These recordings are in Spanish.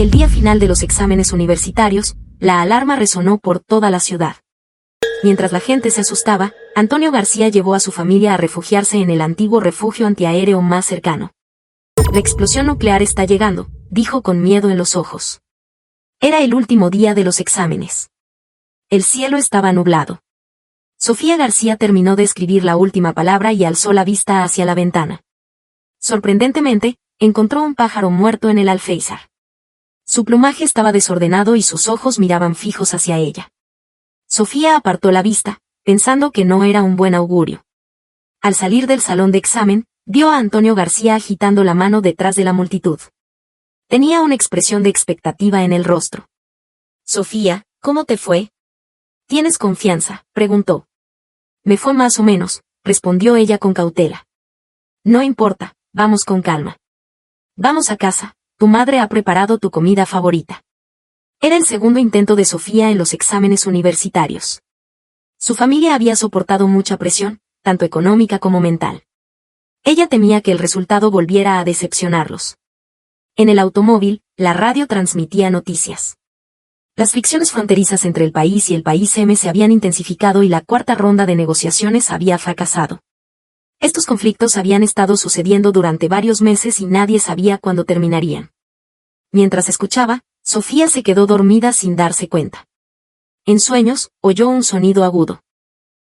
El día final de los exámenes universitarios, la alarma resonó por toda la ciudad. Mientras la gente se asustaba, Antonio García llevó a su familia a refugiarse en el antiguo refugio antiaéreo más cercano. La explosión nuclear está llegando, dijo con miedo en los ojos. Era el último día de los exámenes. El cielo estaba nublado. Sofía García terminó de escribir la última palabra y alzó la vista hacia la ventana. Sorprendentemente, encontró un pájaro muerto en el alféizar. Su plumaje estaba desordenado y sus ojos miraban fijos hacia ella. Sofía apartó la vista, pensando que no era un buen augurio. Al salir del salón de examen, vio a Antonio García agitando la mano detrás de la multitud. Tenía una expresión de expectativa en el rostro. «Sofía, ¿cómo te fue?» «¿Tienes confianza?», preguntó. «Me fue más o menos», respondió ella con cautela. «No importa, vamos con calma. Vamos a casa, tu madre ha preparado tu comida favorita». Era el segundo intento de Sofía en los exámenes universitarios. Su familia había soportado mucha presión, tanto económica como mental. Ella temía que el resultado volviera a decepcionarlos. En el automóvil, la radio transmitía noticias. Las fricciones fronterizas entre el país y el país M se habían intensificado y la cuarta ronda de negociaciones había fracasado. Estos conflictos habían estado sucediendo durante varios meses y nadie sabía cuándo terminarían. Mientras escuchaba, Sofía se quedó dormida sin darse cuenta. En sueños, oyó un sonido agudo.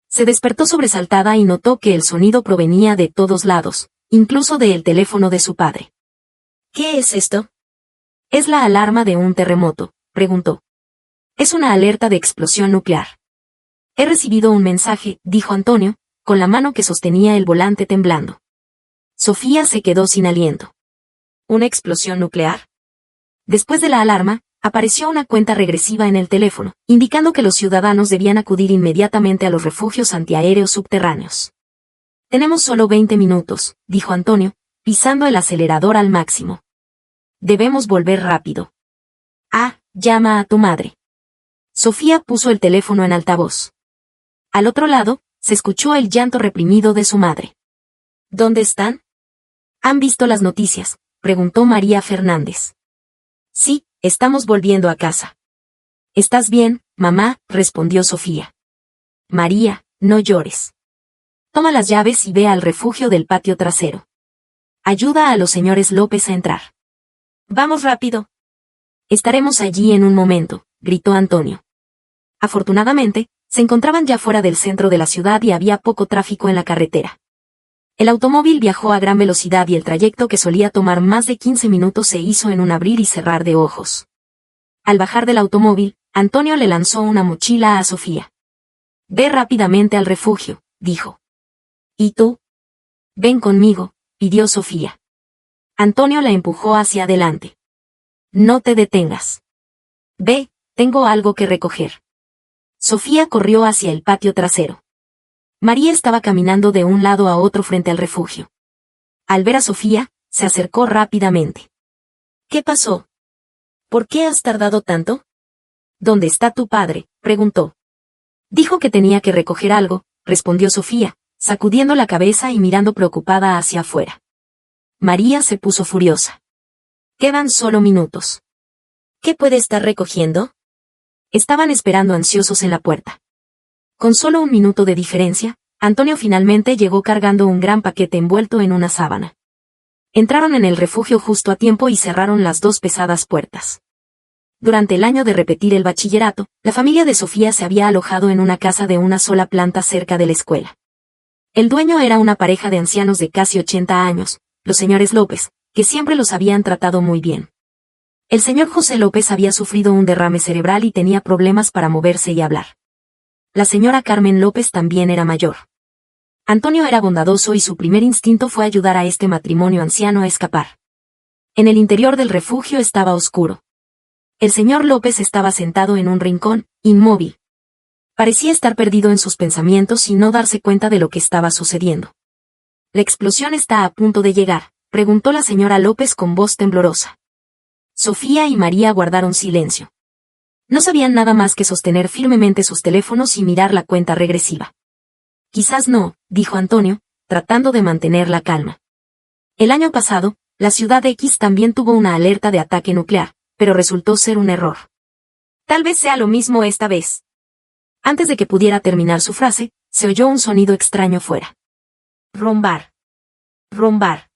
Se despertó sobresaltada y notó que el sonido provenía de todos lados, incluso del teléfono de su padre. «¿Qué es esto?» «Es la alarma de un terremoto», preguntó. «Es una alerta de explosión nuclear». «He recibido un mensaje», dijo Antonio, con la mano que sostenía el volante temblando. Sofía se quedó sin aliento. ¿Una explosión nuclear? Después de la alarma, apareció una cuenta regresiva en el teléfono, indicando que los ciudadanos debían acudir inmediatamente a los refugios antiaéreos subterráneos. «Tenemos solo 20 minutos», dijo Antonio, pisando el acelerador al máximo. «Debemos volver rápido». «Ah, llama a tu madre». Sofía puso el teléfono en altavoz. Al otro lado, se escuchó el llanto reprimido de su madre. «¿Dónde están?» «¿Han visto las noticias?», preguntó María Fernández. «Sí, estamos volviendo a casa». «¿Estás bien, mamá?», respondió Sofía. «María, no llores. Toma las llaves y ve al refugio del patio trasero. Ayuda a los señores López a entrar». «Vamos rápido». «Estaremos allí en un momento», gritó Antonio. Afortunadamente, se encontraban ya fuera del centro de la ciudad y había poco tráfico en la carretera. El automóvil viajó a gran velocidad y el trayecto que solía tomar más de 15 minutos se hizo en un abrir y cerrar de ojos. Al bajar del automóvil, Antonio le lanzó una mochila a Sofía. «Ve rápidamente al refugio», dijo. «¿Y tú?» «Ven conmigo», pidió Sofía. Antonio la empujó hacia adelante. «No te detengas. Ve, tengo algo que recoger». Sofía corrió hacia el patio trasero. María estaba caminando de un lado a otro frente al refugio. Al ver a Sofía, se acercó rápidamente. «¿Qué pasó? ¿Por qué has tardado tanto?» «¿Dónde está tu padre?», preguntó. «Dijo que tenía que recoger algo», respondió Sofía, sacudiendo la cabeza y mirando preocupada hacia afuera. María se puso furiosa. «Quedan solo minutos». «¿Qué puede estar recogiendo?» Estaban esperando ansiosos en la puerta. Con solo un minuto de diferencia, Antonio finalmente llegó cargando un gran paquete envuelto en una sábana. Entraron en el refugio justo a tiempo y cerraron las dos pesadas puertas. Durante el año de repetir el bachillerato, la familia de Sofía se había alojado en una casa de una sola planta cerca de la escuela. El dueño era una pareja de ancianos de casi 80 años, los señores López, que siempre los habían tratado muy bien. El señor José López había sufrido un derrame cerebral y tenía problemas para moverse y hablar. La señora Carmen López también era mayor. Antonio era bondadoso y su primer instinto fue ayudar a este matrimonio anciano a escapar. En el interior del refugio estaba oscuro. El señor López estaba sentado en un rincón, inmóvil. Parecía estar perdido en sus pensamientos y no darse cuenta de lo que estaba sucediendo. «¿La explosión está a punto de llegar?», preguntó la señora López con voz temblorosa. Sofía y María guardaron silencio. No sabían nada más que sostener firmemente sus teléfonos y mirar la cuenta regresiva. «Quizás no», dijo Antonio, tratando de mantener la calma. El año pasado, la ciudad X también tuvo una alerta de ataque nuclear, pero resultó ser un error. Tal vez sea lo mismo esta vez. Antes de que pudiera terminar su frase, se oyó un sonido extraño fuera. Rombar. Rombar.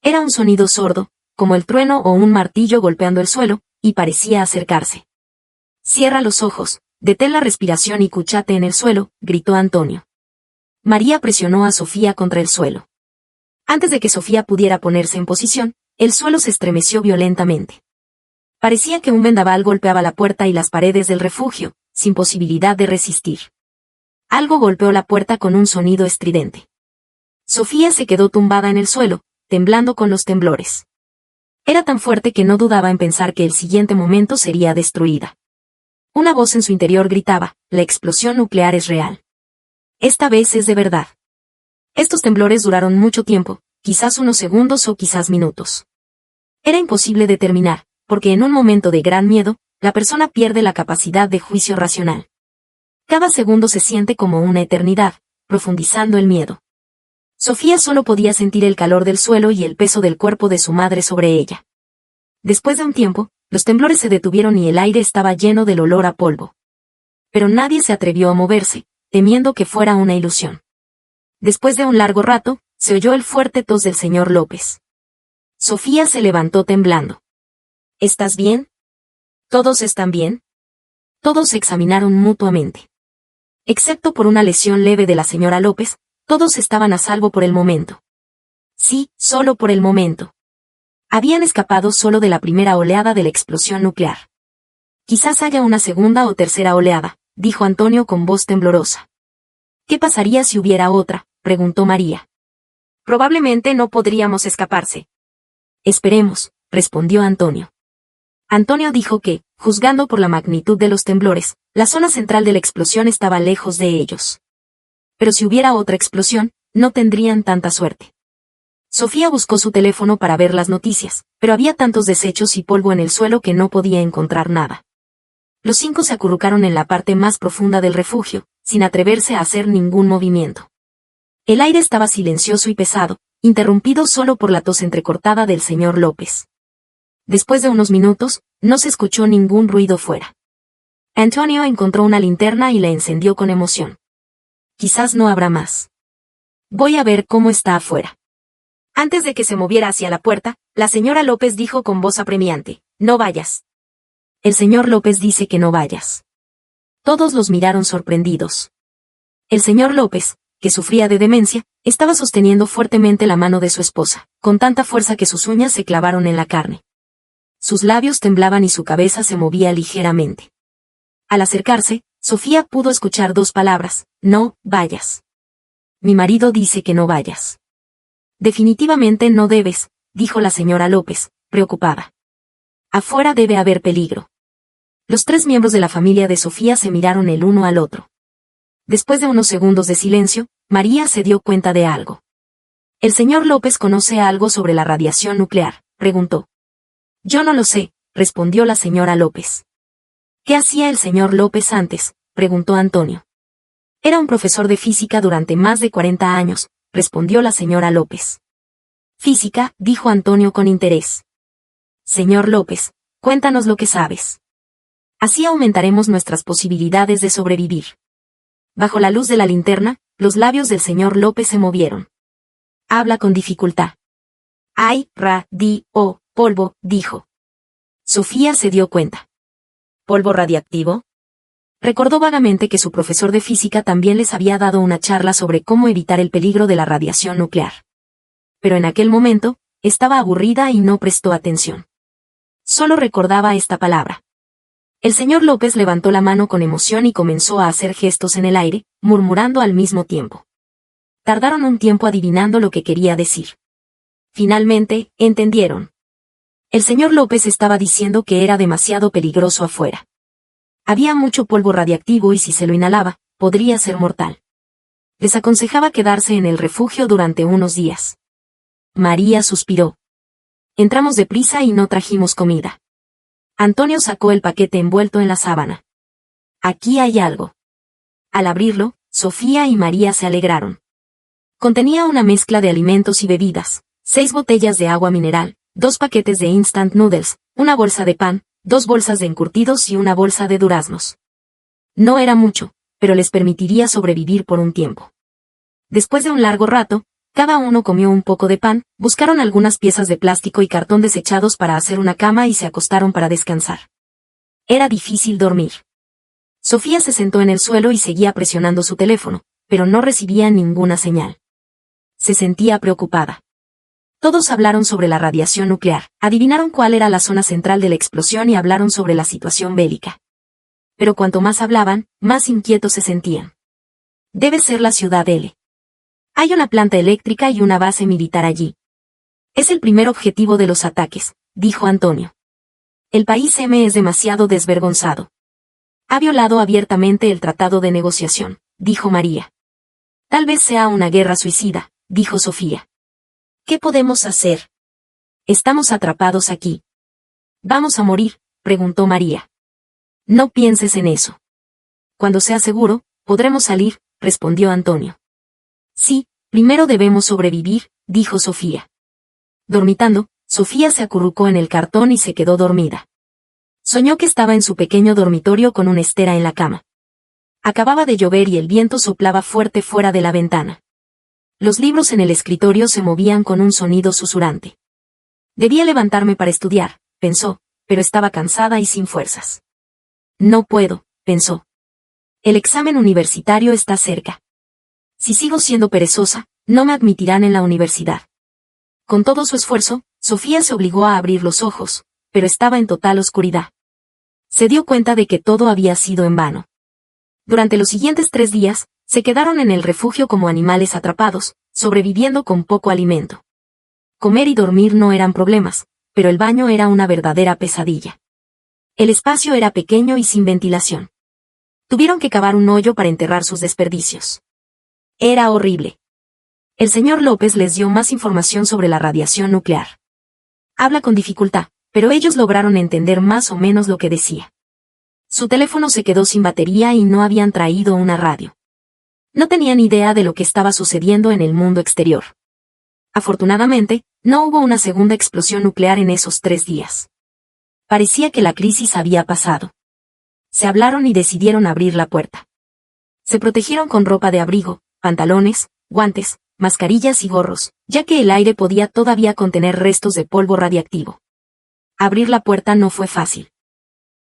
Era un sonido sordo, como el trueno o un martillo golpeando el suelo, y parecía acercarse. Cierra los ojos, detén la respiración y cúchate en el suelo, gritó Antonio. María presionó a Sofía contra el suelo. Antes de que Sofía pudiera ponerse en posición, el suelo se estremeció violentamente. Parecía que un vendaval golpeaba la puerta y las paredes del refugio, sin posibilidad de resistir. Algo golpeó la puerta con un sonido estridente. Sofía se quedó tumbada en el suelo, temblando con los temblores. Era tan fuerte que no dudaba en pensar que el siguiente momento sería destruida. Una voz en su interior gritaba, la explosión nuclear es real. Esta vez es de verdad. Estos temblores duraron mucho tiempo, quizás unos segundos o quizás minutos. Era imposible determinar, porque en un momento de gran miedo, la persona pierde la capacidad de juicio racional. Cada segundo se siente como una eternidad, profundizando el miedo. Sofía solo podía sentir el calor del suelo y el peso del cuerpo de su madre sobre ella. Después de un tiempo, los temblores se detuvieron y el aire estaba lleno del olor a polvo. Pero nadie se atrevió a moverse, temiendo que fuera una ilusión. Después de un largo rato, se oyó el fuerte tos del señor López. Sofía se levantó temblando. ¿Estás bien? ¿Todos están bien? Todos se examinaron mutuamente. Excepto por una lesión leve de la señora López, todos estaban a salvo por el momento. Sí, solo por el momento. Habían escapado solo de la primera oleada de la explosión nuclear. Quizás haya una segunda o tercera oleada, dijo Antonio con voz temblorosa. ¿Qué pasaría si hubiera otra?, preguntó María. Probablemente no podríamos escaparse. Esperemos, respondió Antonio. Antonio dijo que, juzgando por la magnitud de los temblores, la zona central de la explosión estaba lejos de ellos. Pero si hubiera otra explosión, no tendrían tanta suerte. Sofía buscó su teléfono para ver las noticias, pero había tantos desechos y polvo en el suelo que no podía encontrar nada. Los 5 se acurrucaron en la parte más profunda del refugio, sin atreverse a hacer ningún movimiento. El aire estaba silencioso y pesado, interrumpido solo por la tos entrecortada del señor López. Después de unos minutos, no se escuchó ningún ruido fuera. Antonio encontró una linterna y la encendió con emoción. Quizás no habrá más. Voy a ver cómo está afuera. Antes de que se moviera hacia la puerta, la señora López dijo con voz apremiante, no vayas. El señor López dice que no vayas. Todos los miraron sorprendidos. El señor López, que sufría de demencia, estaba sosteniendo fuertemente la mano de su esposa, con tanta fuerza que sus uñas se clavaron en la carne. Sus labios temblaban y su cabeza se movía ligeramente. Al acercarse, Sofía pudo escuchar 2 palabras, no vayas. Mi marido dice que no vayas. Definitivamente no debes, dijo la señora López, preocupada. Afuera debe haber peligro. Los 3 miembros de la familia de Sofía se miraron el uno al otro. Después de unos segundos de silencio, María se dio cuenta de algo. ¿El señor López conoce algo sobre la radiación nuclear?, preguntó. Yo no lo sé, respondió la señora López. ¿Qué hacía el señor López antes?, preguntó Antonio. Era un profesor de física durante más de 40 años, respondió la señora López. Física, dijo Antonio con interés. Señor López, cuéntanos lo que sabes. Así aumentaremos nuestras posibilidades de sobrevivir. Bajo la luz de la linterna, los labios del señor López se movieron. Habla con dificultad. Hay, polvo, dijo. Sofía se dio cuenta. ¿Polvo radiactivo? Recordó vagamente que su profesor de física también les había dado una charla sobre cómo evitar el peligro de la radiación nuclear. Pero en aquel momento, estaba aburrida y no prestó atención. Solo recordaba esta palabra. El señor López levantó la mano con emoción y comenzó a hacer gestos en el aire, murmurando al mismo tiempo. Tardaron un tiempo adivinando lo que quería decir. Finalmente, entendieron. El señor López estaba diciendo que era demasiado peligroso afuera. Había mucho polvo radiactivo y si se lo inhalaba, podría ser mortal. Les aconsejaba quedarse en el refugio durante unos días. María suspiró. Entramos deprisa y no trajimos comida. Antonio sacó el paquete envuelto en la sábana. Aquí hay algo. Al abrirlo, Sofía y María se alegraron. Contenía una mezcla de alimentos y bebidas, 6 botellas de agua mineral, 2 paquetes de instant noodles, una bolsa de pan, 2 bolsas de encurtidos y una bolsa de duraznos. No era mucho, pero les permitiría sobrevivir por un tiempo. Después de un largo rato, cada uno comió un poco de pan, buscaron algunas piezas de plástico y cartón desechados para hacer una cama y se acostaron para descansar. Era difícil dormir. Sofía se sentó en el suelo y seguía presionando su teléfono, pero no recibía ninguna señal. Se sentía preocupada. Todos hablaron sobre la radiación nuclear, adivinaron cuál era la zona central de la explosión y hablaron sobre la situación bélica. Pero cuanto más hablaban, más inquietos se sentían. Debe ser la ciudad L. Hay una planta eléctrica y una base militar allí. Es el primer objetivo de los ataques, dijo Antonio. El país M es demasiado desvergonzado. Ha violado abiertamente el tratado de negociación, dijo María. Tal vez sea una guerra suicida, dijo Sofía. ¿Qué podemos hacer? Estamos atrapados aquí. ¿Vamos a morir?, preguntó María. No pienses en eso. Cuando sea seguro, podremos salir, respondió Antonio. Sí, primero debemos sobrevivir, dijo Sofía. Dormitando, Sofía se acurrucó en el cartón y se quedó dormida. Soñó que estaba en su pequeño dormitorio con una estera en la cama. Acababa de llover y el viento soplaba fuerte fuera de la ventana. Los libros en el escritorio se movían con un sonido susurrante. Debía levantarme para estudiar, pensó, pero estaba cansada y sin fuerzas. No puedo, pensó. El examen universitario está cerca. Si sigo siendo perezosa, no me admitirán en la universidad. Con todo su esfuerzo, Sofía se obligó a abrir los ojos, pero estaba en total oscuridad. Se dio cuenta de que todo había sido en vano. Durante los siguientes 3 días, se quedaron en el refugio como animales atrapados, sobreviviendo con poco alimento. Comer y dormir no eran problemas, pero el baño era una verdadera pesadilla. El espacio era pequeño y sin ventilación. Tuvieron que cavar un hoyo para enterrar sus desperdicios. Era horrible. El señor López les dio más información sobre la radiación nuclear. Habla con dificultad, pero ellos lograron entender más o menos lo que decía. Su teléfono se quedó sin batería y no habían traído una radio. No tenían idea de lo que estaba sucediendo en el mundo exterior. Afortunadamente, no hubo una segunda explosión nuclear en esos 3 días. Parecía que la crisis había pasado. Se hablaron y decidieron abrir la puerta. Se protegieron con ropa de abrigo, pantalones, guantes, mascarillas y gorros, ya que el aire podía todavía contener restos de polvo radiactivo. Abrir la puerta no fue fácil.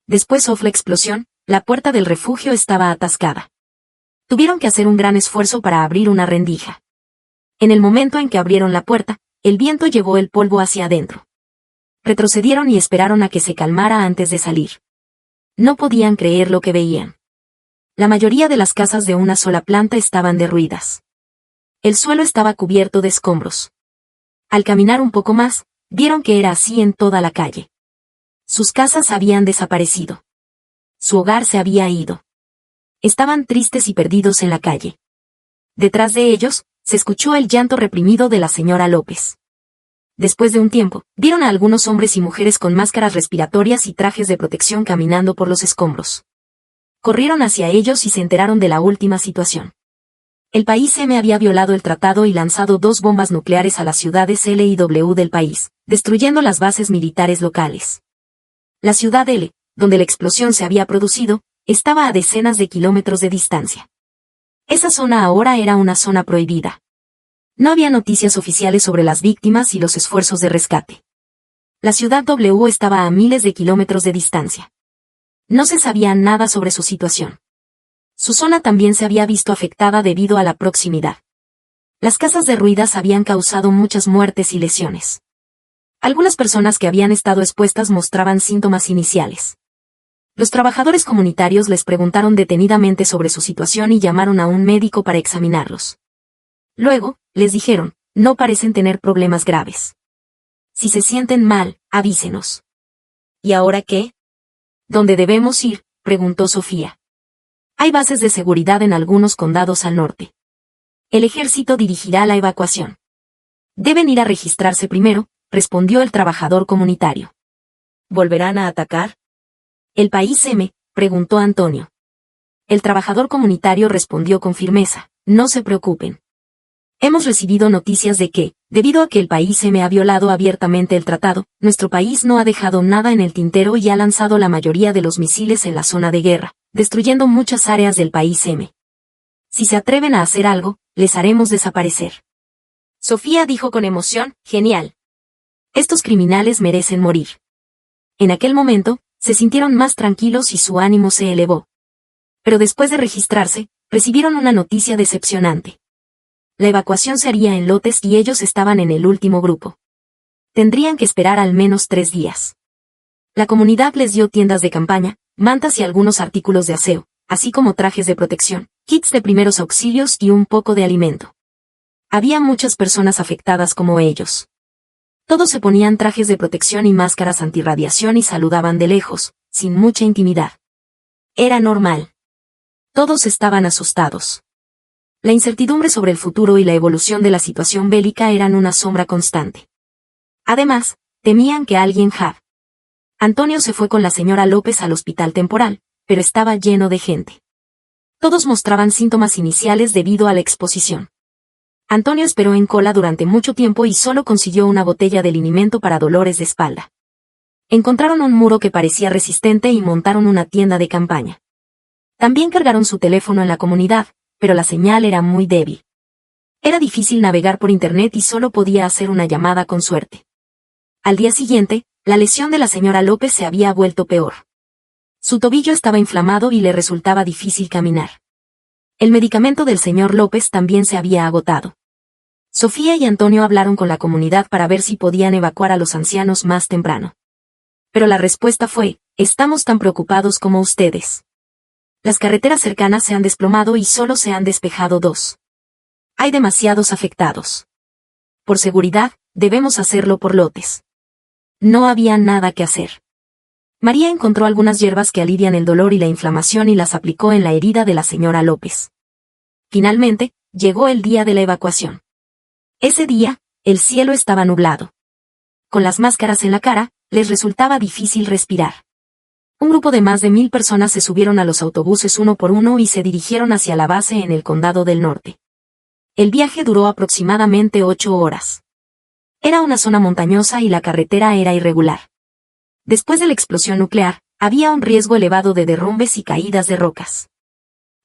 Después de la explosión, la puerta del refugio estaba atascada. Tuvieron que hacer un gran esfuerzo para abrir una rendija. En el momento en que abrieron la puerta, el viento llevó el polvo hacia adentro. Retrocedieron y esperaron a que se calmara antes de salir. No podían creer lo que veían. La mayoría de las casas de una sola planta estaban derruidas. El suelo estaba cubierto de escombros. Al caminar un poco más, vieron que era así en toda la calle. Sus casas habían desaparecido. Su hogar se había ido. Estaban tristes y perdidos en la calle. Detrás de ellos, se escuchó el llanto reprimido de la señora López. Después de un tiempo, vieron a algunos hombres y mujeres con máscaras respiratorias y trajes de protección caminando por los escombros. Corrieron hacia ellos y se enteraron de la última situación. El país M había violado el tratado y lanzado 2 bombas nucleares a las ciudades L y W del país, destruyendo las bases militares locales. La ciudad L, donde la explosión se había producido, estaba a decenas de kilómetros de distancia. Esa zona ahora era una zona prohibida. No había noticias oficiales sobre las víctimas y los esfuerzos de rescate. La ciudad W estaba a miles de kilómetros de distancia. No se sabía nada sobre su situación. Su zona también se había visto afectada debido a la proximidad. Las casas derruidas habían causado muchas muertes y lesiones. Algunas personas que habían estado expuestas mostraban síntomas iniciales. Los trabajadores comunitarios les preguntaron detenidamente sobre su situación y llamaron a un médico para examinarlos. Luego, les dijeron, no parecen tener problemas graves. Si se sienten mal, avísenos. ¿Y ahora qué? ¿Dónde debemos ir?, preguntó Sofía. Hay bases de seguridad en algunos condados al norte. El ejército dirigirá la evacuación. Deben ir a registrarse primero, respondió el trabajador comunitario. ¿Volverán a atacar? ¿El país M?, preguntó Antonio. El trabajador comunitario respondió con firmeza, no se preocupen. Hemos recibido noticias de que, Debido a que el país M ha violado abiertamente el tratado, nuestro país no ha dejado nada en el tintero y ha lanzado la mayoría de los misiles en la zona de guerra, destruyendo muchas áreas del país M. Si se atreven a hacer algo, les haremos desaparecer. Sofía dijo con emoción, genial. Estos criminales merecen morir. En aquel momento, se sintieron más tranquilos y su ánimo se elevó. Pero después de registrarse, recibieron una noticia decepcionante. La evacuación se haría en lotes y ellos estaban en el último grupo. Tendrían que esperar al menos 3 días. La comunidad les dio tiendas de campaña, mantas y algunos artículos de aseo, así como trajes de protección, kits de primeros auxilios y un poco de alimento. Había muchas personas afectadas como ellos. Todos se ponían trajes de protección y máscaras antirradiación y saludaban de lejos, sin mucha intimidad. Era normal. Todos estaban asustados. La incertidumbre sobre el futuro y la evolución de la situación bélica eran una sombra constante. Además, temían que alguien Antonio se fue con la señora López al hospital temporal, pero estaba lleno de gente. Todos mostraban síntomas iniciales debido a la exposición. Antonio esperó en cola durante mucho tiempo y solo consiguió una botella de linimento para dolores de espalda. Encontraron un muro que parecía resistente y montaron una tienda de campaña. También cargaron su teléfono en la comunidad, pero la señal era muy débil. Era difícil navegar por internet y solo podía hacer una llamada con suerte. Al día siguiente, la lesión de la señora López se había vuelto peor. Su tobillo estaba inflamado y le resultaba difícil caminar. El medicamento del señor López también se había agotado. Sofía y Antonio hablaron con la comunidad para ver si podían evacuar a los ancianos más temprano. Pero la respuesta fue, estamos tan preocupados como ustedes. Las carreteras cercanas se han desplomado y solo se han despejado 2. Hay demasiados afectados. Por seguridad, debemos hacerlo por lotes. No había nada que hacer. María encontró algunas hierbas que alivian el dolor y la inflamación y las aplicó en la herida de la señora López. Finalmente, llegó el día de la evacuación. Ese día, el cielo estaba nublado. Con las máscaras en la cara, les resultaba difícil respirar. Un grupo de más de 1000 personas se subieron a los autobuses uno por uno y se dirigieron hacia la base en el Condado del Norte. El viaje duró aproximadamente 8 horas. Era una zona montañosa y la carretera era irregular. Después de la explosión nuclear, había un riesgo elevado de derrumbes y caídas de rocas.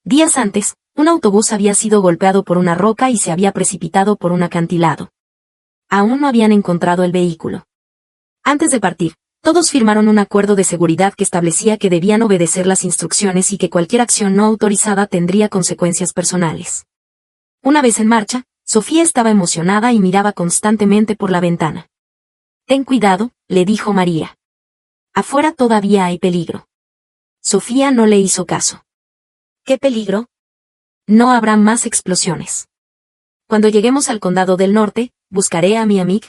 Días antes, un autobús había sido golpeado por una roca y se había precipitado por un acantilado. Aún no habían encontrado el vehículo. Antes de partir, todos firmaron un acuerdo de seguridad que establecía que debían obedecer las instrucciones y que cualquier acción no autorizada tendría consecuencias personales. Una vez en marcha, Sofía estaba emocionada y miraba constantemente por la ventana. Ten cuidado, le dijo María. Afuera todavía hay peligro. Sofía no le hizo caso. ¿Qué peligro? No habrá más explosiones. Cuando lleguemos al Condado del Norte, buscaré a mi amiga.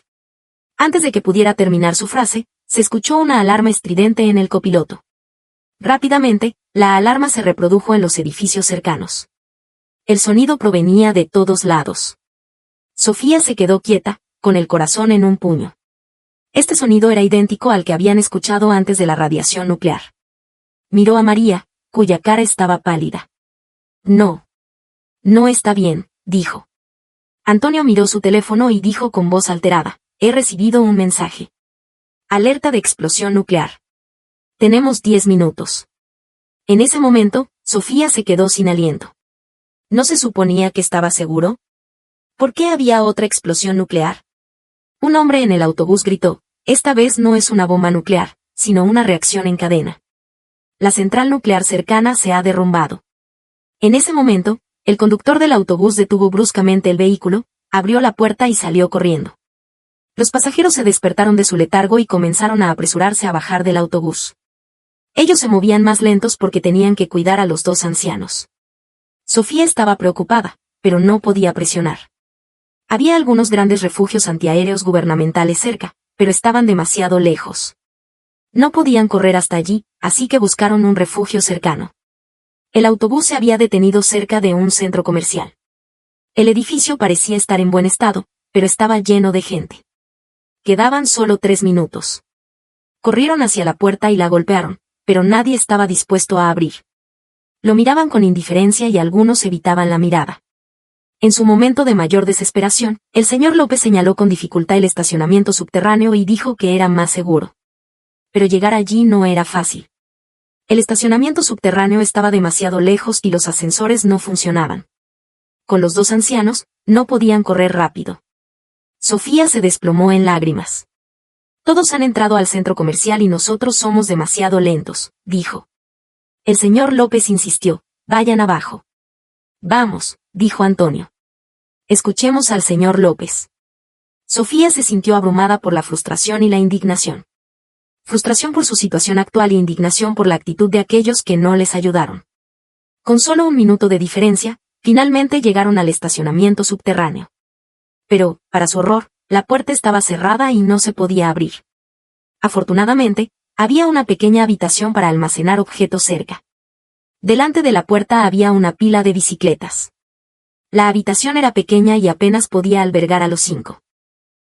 Antes de que pudiera terminar su frase, se escuchó una alarma estridente en el copiloto. Rápidamente, la alarma se reprodujo en los edificios cercanos. El sonido provenía de todos lados. Sofía se quedó quieta, con el corazón en un puño. Este sonido era idéntico al que habían escuchado antes de la radiación nuclear. Miró a María, cuya cara estaba pálida. No. No está bien, dijo. Antonio miró su teléfono y dijo con voz alterada, he recibido un mensaje. Alerta de explosión nuclear. Tenemos 10 minutos. En ese momento, Sofía se quedó sin aliento. ¿No se suponía que estaba seguro? ¿Por qué había otra explosión nuclear? Un hombre en el autobús gritó, esta vez no es una bomba nuclear, sino una reacción en cadena. La central nuclear cercana se ha derrumbado. En ese momento, el conductor del autobús detuvo bruscamente el vehículo, abrió la puerta y salió corriendo. Los pasajeros se despertaron de su letargo y comenzaron a apresurarse a bajar del autobús. Ellos se movían más lentos porque tenían que cuidar a los 2 ancianos. Sofía estaba preocupada, pero no podía presionar. Había algunos grandes refugios antiaéreos gubernamentales cerca, pero estaban demasiado lejos. No podían correr hasta allí, así que buscaron un refugio cercano. El autobús se había detenido cerca de un centro comercial. El edificio parecía estar en buen estado, pero estaba lleno de gente. Quedaban solo 3 minutos. Corrieron hacia la puerta y la golpearon, pero nadie estaba dispuesto a abrir. Lo miraban con indiferencia y algunos evitaban la mirada. En su momento de mayor desesperación, el señor López señaló con dificultad el estacionamiento subterráneo y dijo que era más seguro. Pero llegar allí no era fácil. El estacionamiento subterráneo estaba demasiado lejos y los ascensores no funcionaban. Con los dos ancianos, no podían correr rápido. Sofía se desplomó en lágrimas. Todos han entrado al centro comercial y nosotros somos demasiado lentos, dijo. El señor López insistió, vayan abajo. Vamos, dijo Antonio. Escuchemos al señor López. Sofía se sintió abrumada por la frustración y la indignación. Frustración por su situación actual e indignación por la actitud de aquellos que no les ayudaron. Con solo un minuto de diferencia, finalmente llegaron al estacionamiento subterráneo. Pero, para su horror, la puerta estaba cerrada y no se podía abrir. Afortunadamente, había una pequeña habitación para almacenar objetos cerca. Delante de la puerta había una pila de bicicletas. La habitación era pequeña y apenas podía albergar a los 5.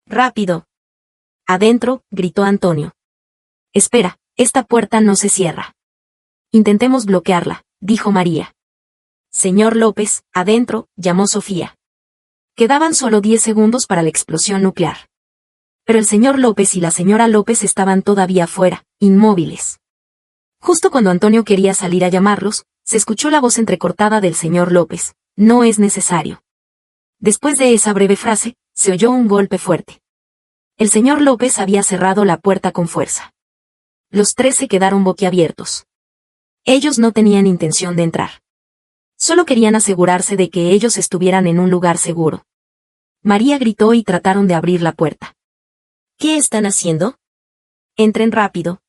¡Rápido! Adentro, gritó Antonio. Espera, esta puerta no se cierra. Intentemos bloquearla, dijo María. Señor López, adentro, llamó Sofía. Quedaban solo 10 segundos para la explosión nuclear. Pero el señor López y la señora López estaban todavía fuera, inmóviles. Justo cuando Antonio quería salir a llamarlos, se escuchó la voz entrecortada del señor López. No es necesario. Después de esa breve frase, se oyó un golpe fuerte. El señor López había cerrado la puerta con fuerza. Los tres se quedaron boquiabiertos. Ellos no tenían intención de entrar. Solo querían asegurarse de que ellos estuvieran en un lugar seguro. María gritó y trataron de abrir la puerta. ¿Qué están haciendo? Entren rápido.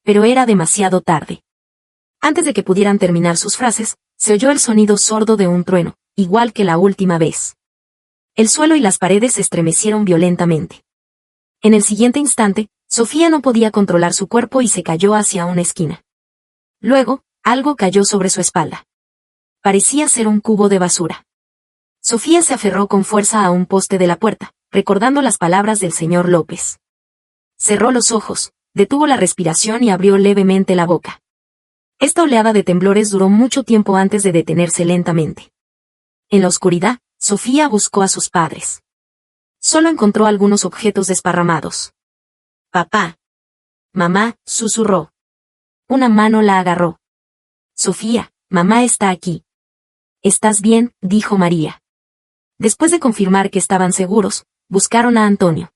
Pero era demasiado tarde. Antes de que pudieran terminar sus frases, se oyó el sonido sordo de un trueno, igual que la última vez. El suelo y las paredes se estremecieron violentamente. En el siguiente instante, Sofía no podía controlar su cuerpo y se cayó hacia una esquina. Luego, algo cayó sobre su espalda. Parecía ser un cubo de basura. Sofía se aferró con fuerza a un poste de la puerta, recordando las palabras del señor López. Cerró los ojos, detuvo la respiración y abrió levemente la boca. Esta oleada de temblores duró mucho tiempo antes de detenerse lentamente. En la oscuridad, Sofía buscó a sus padres. Solo encontró algunos objetos desparramados. Papá. Mamá, susurró. Una mano la agarró. Sofía, mamá está aquí. ¿Estás bien?, dijo María. Después de confirmar que estaban seguros, buscaron a Antonio.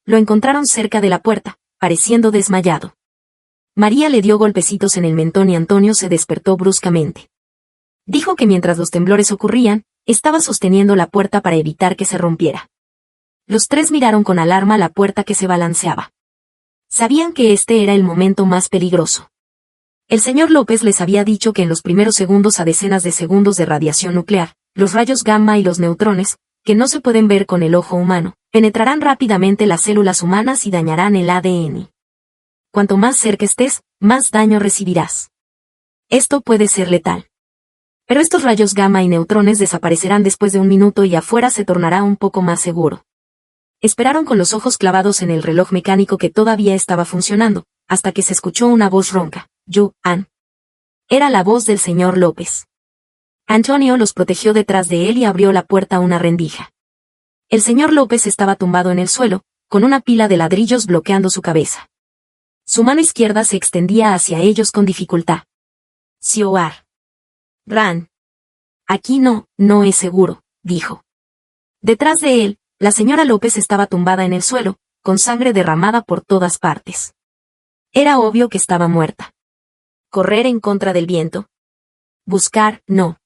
Lo encontraron cerca de la puerta, pareciendo desmayado. María le dio golpecitos en el mentón y Antonio se despertó bruscamente. Dijo que mientras los temblores ocurrían, estaba sosteniendo la puerta para evitar que se rompiera. Los tres miraron con alarma la puerta que se balanceaba. Sabían que este era el momento más peligroso. El señor López les había dicho que en los primeros segundos a decenas de segundos de radiación nuclear, los rayos gamma y los neutrones, que no se pueden ver con el ojo humano, penetrarán rápidamente las células humanas y dañarán el ADN. Cuanto más cerca estés, más daño recibirás. Esto puede ser letal. Pero estos rayos gamma y neutrones desaparecerán después de un minuto y afuera se tornará un poco más seguro. Esperaron con los ojos clavados en el reloj mecánico que todavía estaba funcionando, hasta que se escuchó una voz ronca. An. Era la voz del señor López. Antonio los protegió detrás de él y abrió la puerta a una rendija. El señor López estaba tumbado en el suelo, con una pila de ladrillos bloqueando su cabeza. Su mano izquierda se extendía hacia ellos con dificultad. Sioar. Ran. Aquí no es seguro, dijo. Detrás de él, la señora López estaba tumbada en el suelo, con sangre derramada por todas partes. Era obvio que estaba muerta. Correr en contra del viento. Buscar, no.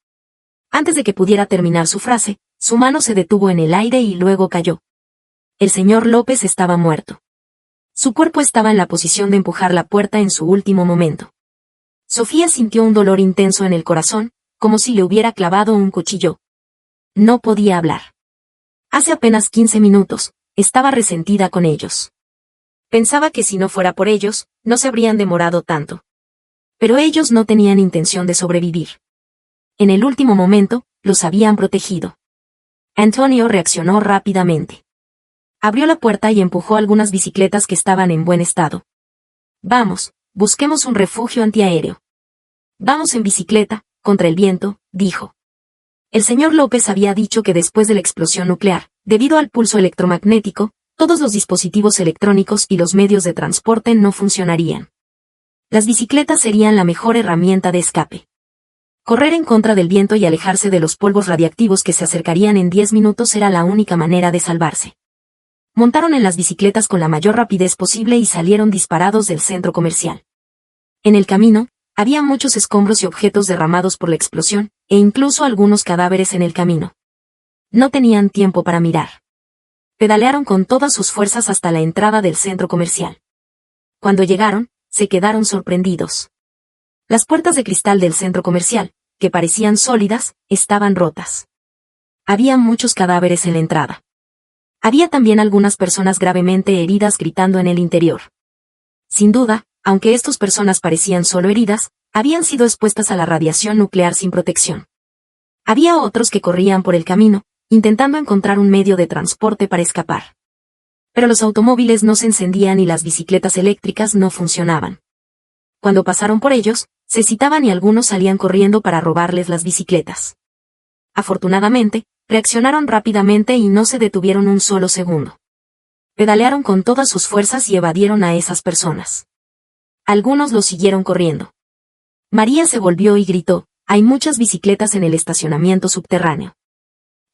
Antes de que pudiera terminar su frase, su mano se detuvo en el aire y luego cayó. El señor López estaba muerto. Su cuerpo estaba en la posición de empujar la puerta en su último momento. Sofía sintió un dolor intenso en el corazón, como si le hubiera clavado un cuchillo. No podía hablar. Hace apenas 15 minutos, estaba resentida con ellos. Pensaba que si no fuera por ellos, no se habrían demorado tanto. Pero ellos no tenían intención de sobrevivir. En el último momento, los habían protegido. Antonio reaccionó rápidamente. Abrió la puerta y empujó algunas bicicletas que estaban en buen estado. Vamos, busquemos un refugio antiaéreo. Vamos en bicicleta, contra el viento, dijo. El señor López había dicho que después de la explosión nuclear, debido al pulso electromagnético, todos los dispositivos electrónicos y los medios de transporte no funcionarían. Las bicicletas serían la mejor herramienta de escape. Correr en contra del viento y alejarse de los polvos radiactivos que se acercarían en 10 minutos era la única manera de salvarse. Montaron en las bicicletas con la mayor rapidez posible y salieron disparados del centro comercial. En el camino, había muchos escombros y objetos derramados por la explosión, e incluso algunos cadáveres en el camino. No tenían tiempo para mirar. Pedalearon con todas sus fuerzas hasta la entrada del centro comercial. Cuando llegaron, se quedaron sorprendidos. Las puertas de cristal del centro comercial, que parecían sólidas, estaban rotas. Había muchos cadáveres en la entrada. Había también algunas personas gravemente heridas gritando en el interior. Sin duda, aunque estas personas parecían solo heridas, habían sido expuestas a la radiación nuclear sin protección. Había otros que corrían por el camino, intentando encontrar un medio de transporte para escapar. Pero los automóviles no se encendían y las bicicletas eléctricas no funcionaban. Cuando pasaron por ellos, se excitaban y algunos salían corriendo para robarles las bicicletas. Afortunadamente, reaccionaron rápidamente y no se detuvieron un solo segundo. Pedalearon con todas sus fuerzas y evadieron a esas personas. Algunos los siguieron corriendo. María se volvió y gritó: «Hay muchas bicicletas en el estacionamiento subterráneo».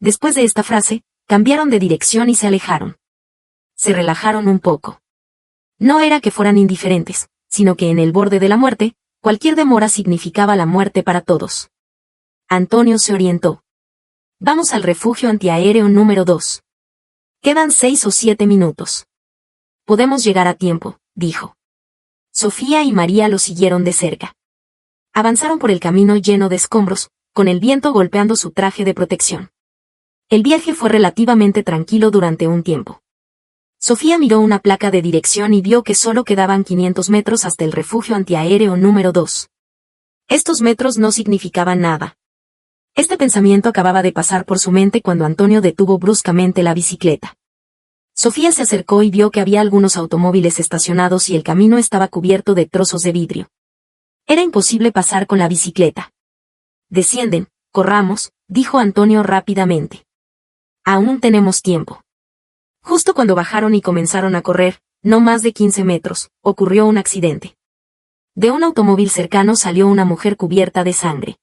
Después de esta frase, cambiaron de dirección y se alejaron. Se relajaron un poco. No era que fueran indiferentes, sino que en el borde de la muerte, cualquier demora significaba la muerte para todos. Antonio se orientó. «Vamos al refugio antiaéreo número 2. Quedan 6 o 7 minutos. Podemos llegar a tiempo», dijo. Sofía y María lo siguieron de cerca. Avanzaron por el camino lleno de escombros, con el viento golpeando su traje de protección. El viaje fue relativamente tranquilo durante un tiempo. Sofía miró una placa de dirección y vio que solo quedaban 500 metros hasta el refugio antiaéreo número 2. Estos metros no significaban nada. Este pensamiento acababa de pasar por su mente cuando Antonio detuvo bruscamente la bicicleta. Sofía se acercó y vio que había algunos automóviles estacionados y el camino estaba cubierto de trozos de vidrio. Era imposible pasar con la bicicleta. «Descienden, corramos», dijo Antonio rápidamente. «Aún tenemos tiempo». Justo cuando bajaron y comenzaron a correr, no más de 15 metros, ocurrió un accidente. De un automóvil cercano salió una mujer cubierta de sangre.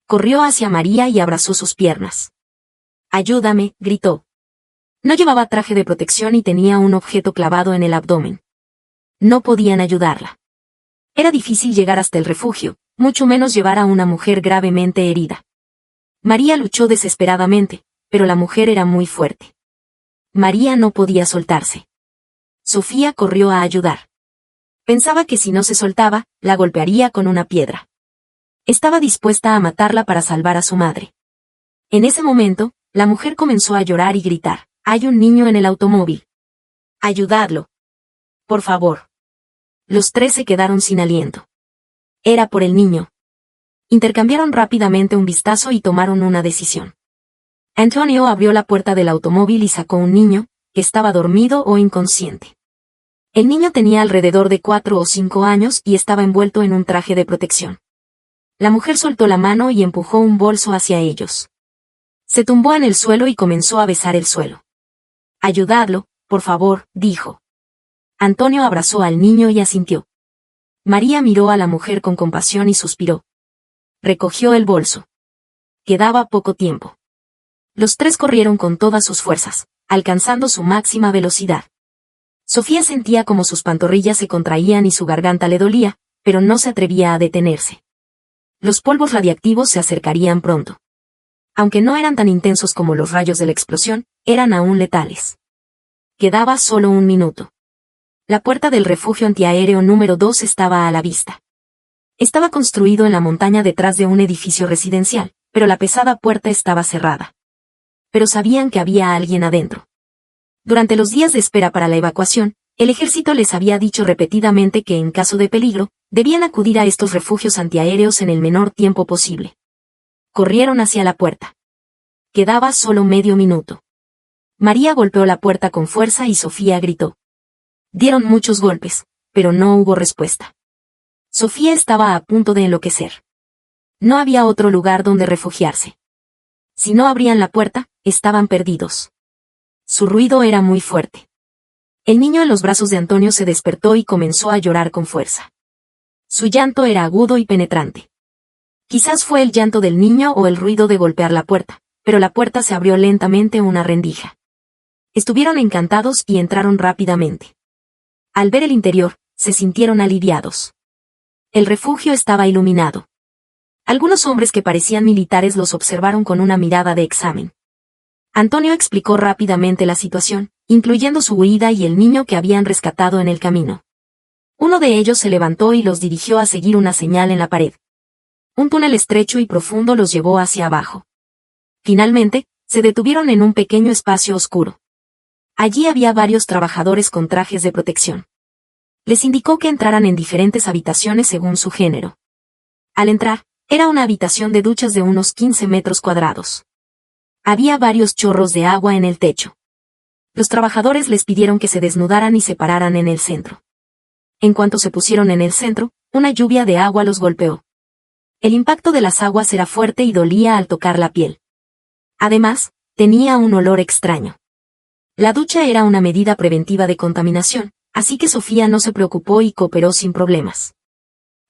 Corrió hacia María y abrazó sus piernas. «Ayúdame», gritó. No llevaba traje de protección y tenía un objeto clavado en el abdomen. No podían ayudarla. Era difícil llegar hasta el refugio, mucho menos llevar a una mujer gravemente herida. María luchó desesperadamente, pero la mujer era muy fuerte. María no podía soltarse. Sofía corrió a ayudar. Pensaba que si no se soltaba, la golpearía con una piedra. Estaba dispuesta a matarla para salvar a su madre. En ese momento, la mujer comenzó a llorar y gritar: «Hay un niño en el automóvil. Ayudadlo. Por favor». Los tres se quedaron sin aliento. Era por el niño. Intercambiaron rápidamente un vistazo y tomaron una decisión. Antonio abrió la puerta del automóvil y sacó un niño, que estaba dormido o inconsciente. El niño tenía alrededor de 4 o 5 años y estaba envuelto en un traje de protección. La mujer soltó la mano y empujó un bolso hacia ellos. Se tumbó en el suelo y comenzó a besar el suelo. «Ayudadlo, por favor», dijo. Antonio abrazó al niño y asintió. María miró a la mujer con compasión y suspiró. Recogió el bolso. Quedaba poco tiempo. Los tres corrieron con todas sus fuerzas, alcanzando su máxima velocidad. Sofía sentía como sus pantorrillas se contraían y su garganta le dolía, pero no se atrevía a detenerse. Los polvos radiactivos se acercarían pronto. Aunque no eran tan intensos como los rayos de la explosión, eran aún letales. Quedaba solo un minuto. La puerta del refugio antiaéreo número 2 estaba a la vista. Estaba construido en la montaña detrás de un edificio residencial, pero la pesada puerta estaba cerrada. Pero sabían que había alguien adentro. Durante los días de espera para la evacuación, el ejército les había dicho repetidamente que en caso de peligro, debían acudir a estos refugios antiaéreos en el menor tiempo posible. Corrieron hacia la puerta. Quedaba solo medio minuto. María golpeó la puerta con fuerza y Sofía gritó. Dieron muchos golpes, pero no hubo respuesta. Sofía estaba a punto de enloquecer. No había otro lugar donde refugiarse. Si no abrían la puerta, estaban perdidos. Su ruido era muy fuerte. El niño en los brazos de Antonio se despertó y comenzó a llorar con fuerza. Su llanto era agudo y penetrante. Quizás fue el llanto del niño o el ruido de golpear la puerta, pero la puerta se abrió lentamente una rendija. Estuvieron encantados y entraron rápidamente. Al ver el interior, se sintieron aliviados. El refugio estaba iluminado. Algunos hombres que parecían militares los observaron con una mirada de examen. Antonio explicó rápidamente la situación, incluyendo su huida y el niño que habían rescatado en el camino. Uno de ellos se levantó y los dirigió a seguir una señal en la pared. Un túnel estrecho y profundo los llevó hacia abajo. Finalmente, se detuvieron en un pequeño espacio oscuro. Allí había varios trabajadores con trajes de protección. Les indicó que entraran en diferentes habitaciones según su género. Al entrar, era una habitación de duchas de unos 15 metros cuadrados. Había varios chorros de agua en el techo. Los trabajadores les pidieron que se desnudaran y se pararan en el centro. En cuanto se pusieron en el centro, una lluvia de agua los golpeó. El impacto de las aguas era fuerte y dolía al tocar la piel. Además, tenía un olor extraño. La ducha era una medida preventiva de contaminación, así que Sofía no se preocupó y cooperó sin problemas.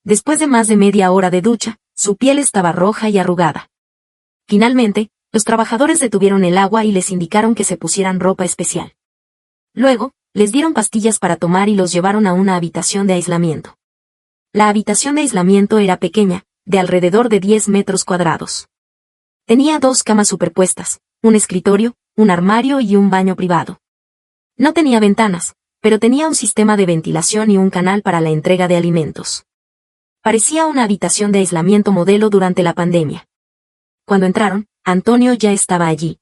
Después de más de media hora de ducha, su piel estaba roja y arrugada. Finalmente, los trabajadores detuvieron el agua y les indicaron que se pusieran ropa especial. Luego, les dieron pastillas para tomar y los llevaron a una habitación de aislamiento. La habitación de aislamiento era pequeña, de alrededor de 10 metros cuadrados. Tenía 2 camas superpuestas, un escritorio, un armario y un baño privado. No tenía ventanas, pero tenía un sistema de ventilación y un canal para la entrega de alimentos. Parecía una habitación de aislamiento modelo durante la pandemia. Cuando entraron, Antonio ya estaba allí.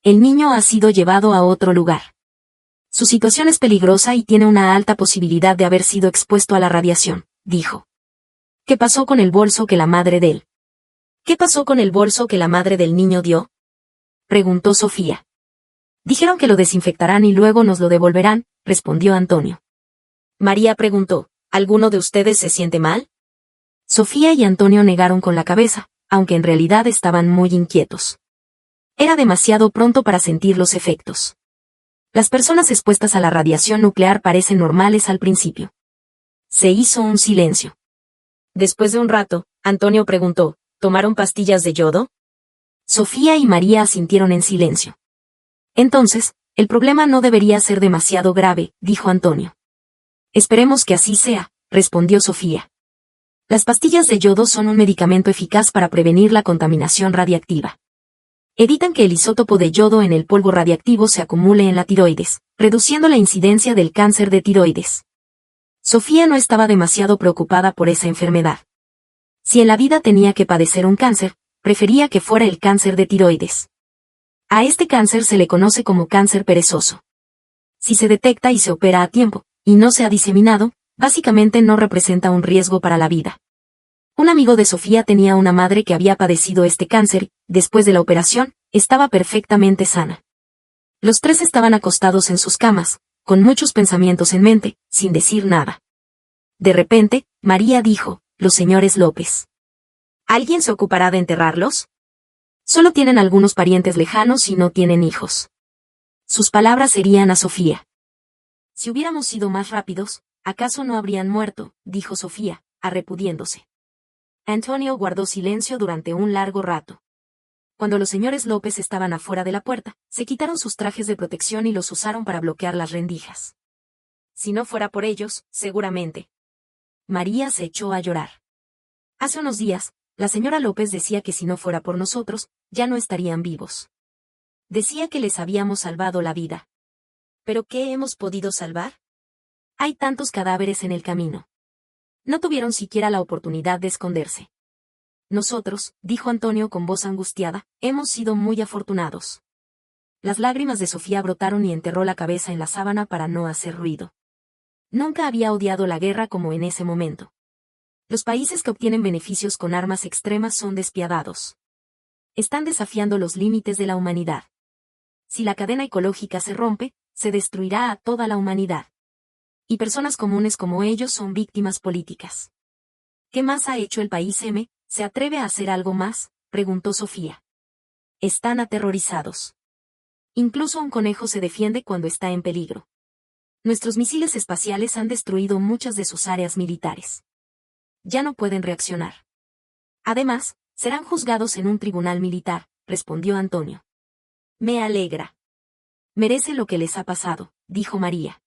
El niño ha sido llevado a otro lugar. Su situación es peligrosa y tiene una alta posibilidad de haber sido expuesto a la radiación, dijo. ¿Qué pasó con el bolso que la madre de él? ¿Qué pasó con el bolso que la madre del niño dio? Preguntó Sofía. Dijeron que lo desinfectarán y luego nos lo devolverán, respondió Antonio. María preguntó, ¿alguno de ustedes se siente mal? Sofía y Antonio negaron con la cabeza, aunque en realidad estaban muy inquietos. Era demasiado pronto para sentir los efectos. Las personas expuestas a la radiación nuclear parecen normales al principio. Se hizo un silencio. Después de un rato, Antonio preguntó, ¿tomaron pastillas de yodo? Sofía y María asintieron en silencio. Entonces, el problema no debería ser demasiado grave, dijo Antonio. Esperemos que así sea, respondió Sofía. Las pastillas de yodo son un medicamento eficaz para prevenir la contaminación radiactiva. Evitan que el isótopo de yodo en el polvo radiactivo se acumule en la tiroides, reduciendo la incidencia del cáncer de tiroides. Sofía no estaba demasiado preocupada por esa enfermedad. Si en la vida tenía que padecer un cáncer, prefería que fuera el cáncer de tiroides. A este cáncer se le conoce como cáncer perezoso. Si se detecta y se opera a tiempo, y no se ha diseminado, básicamente no representa un riesgo para la vida. Un amigo de Sofía tenía una madre que había padecido este cáncer y, después de la operación, estaba perfectamente sana. Los tres estaban acostados en sus camas, con muchos pensamientos en mente, sin decir nada. De repente, María dijo, los señores López. ¿Alguien se ocupará de enterrarlos? Solo tienen algunos parientes lejanos y no tienen hijos. Sus palabras herían a Sofía. Si hubiéramos sido más rápidos, ¿acaso no habrían muerto?, dijo Sofía, arrepudiéndose. Antonio guardó silencio durante un largo rato. Cuando los señores López estaban afuera de la puerta, se quitaron sus trajes de protección y los usaron para bloquear las rendijas. Si no fuera por ellos, seguramente. María se echó a llorar. Hace unos días, la señora López decía que si no fuera por nosotros, ya no estarían vivos. Decía que les habíamos salvado la vida. ¿Pero qué hemos podido salvar? Hay tantos cadáveres en el camino. No tuvieron siquiera la oportunidad de esconderse. Nosotros, dijo Antonio con voz angustiada, hemos sido muy afortunados. Las lágrimas de Sofía brotaron y enterró la cabeza en la sábana para no hacer ruido. Nunca había odiado la guerra como en ese momento. Los países que obtienen beneficios con armas extremas son despiadados. Están desafiando los límites de la humanidad. Si la cadena ecológica se rompe, se destruirá a toda la humanidad. Y personas comunes como ellos son víctimas políticas. ¿Qué más ha hecho el país M? ¿Se atreve a hacer algo más?, preguntó Sofía. Están aterrorizados. Incluso un conejo se defiende cuando está en peligro. Nuestros misiles espaciales han destruido muchas de sus áreas militares. Ya no pueden reaccionar. Además, serán juzgados en un tribunal militar, respondió Antonio. Me alegra. Merece lo que les ha pasado, dijo María.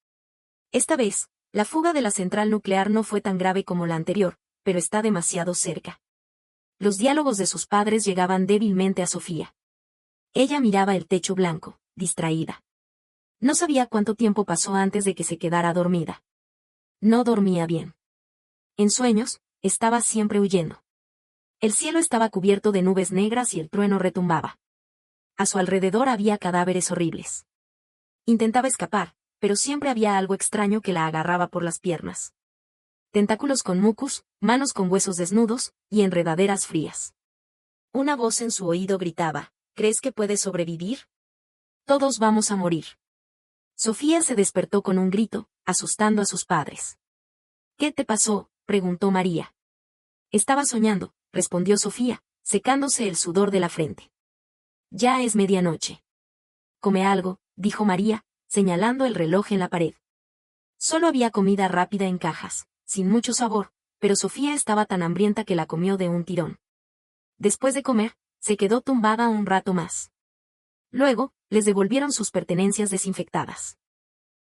Esta vez, la fuga de la central nuclear no fue tan grave como la anterior, pero está demasiado cerca. Los diálogos de sus padres llegaban débilmente a Sofía. Ella miraba el techo blanco, distraída. No sabía cuánto tiempo pasó antes de que se quedara dormida. No dormía bien. En sueños, estaba siempre huyendo. El cielo estaba cubierto de nubes negras y el trueno retumbaba. A su alrededor había cadáveres horribles. Intentaba escapar, pero siempre había algo extraño que la agarraba por las piernas. Tentáculos con mucus, manos con huesos desnudos, y enredaderas frías. Una voz en su oído gritaba, ¿crees que puedes sobrevivir? Todos vamos a morir. Sofía se despertó con un grito, asustando a sus padres. ¿Qué te pasó?, preguntó María. Estaba soñando, respondió Sofía, secándose el sudor de la frente. Ya es medianoche. Come algo, dijo María, señalando el reloj en la pared. Solo había comida rápida en cajas, sin mucho sabor, pero Sofía estaba tan hambrienta que la comió de un tirón. Después de comer, se quedó tumbada un rato más. Luego, les devolvieron sus pertenencias desinfectadas.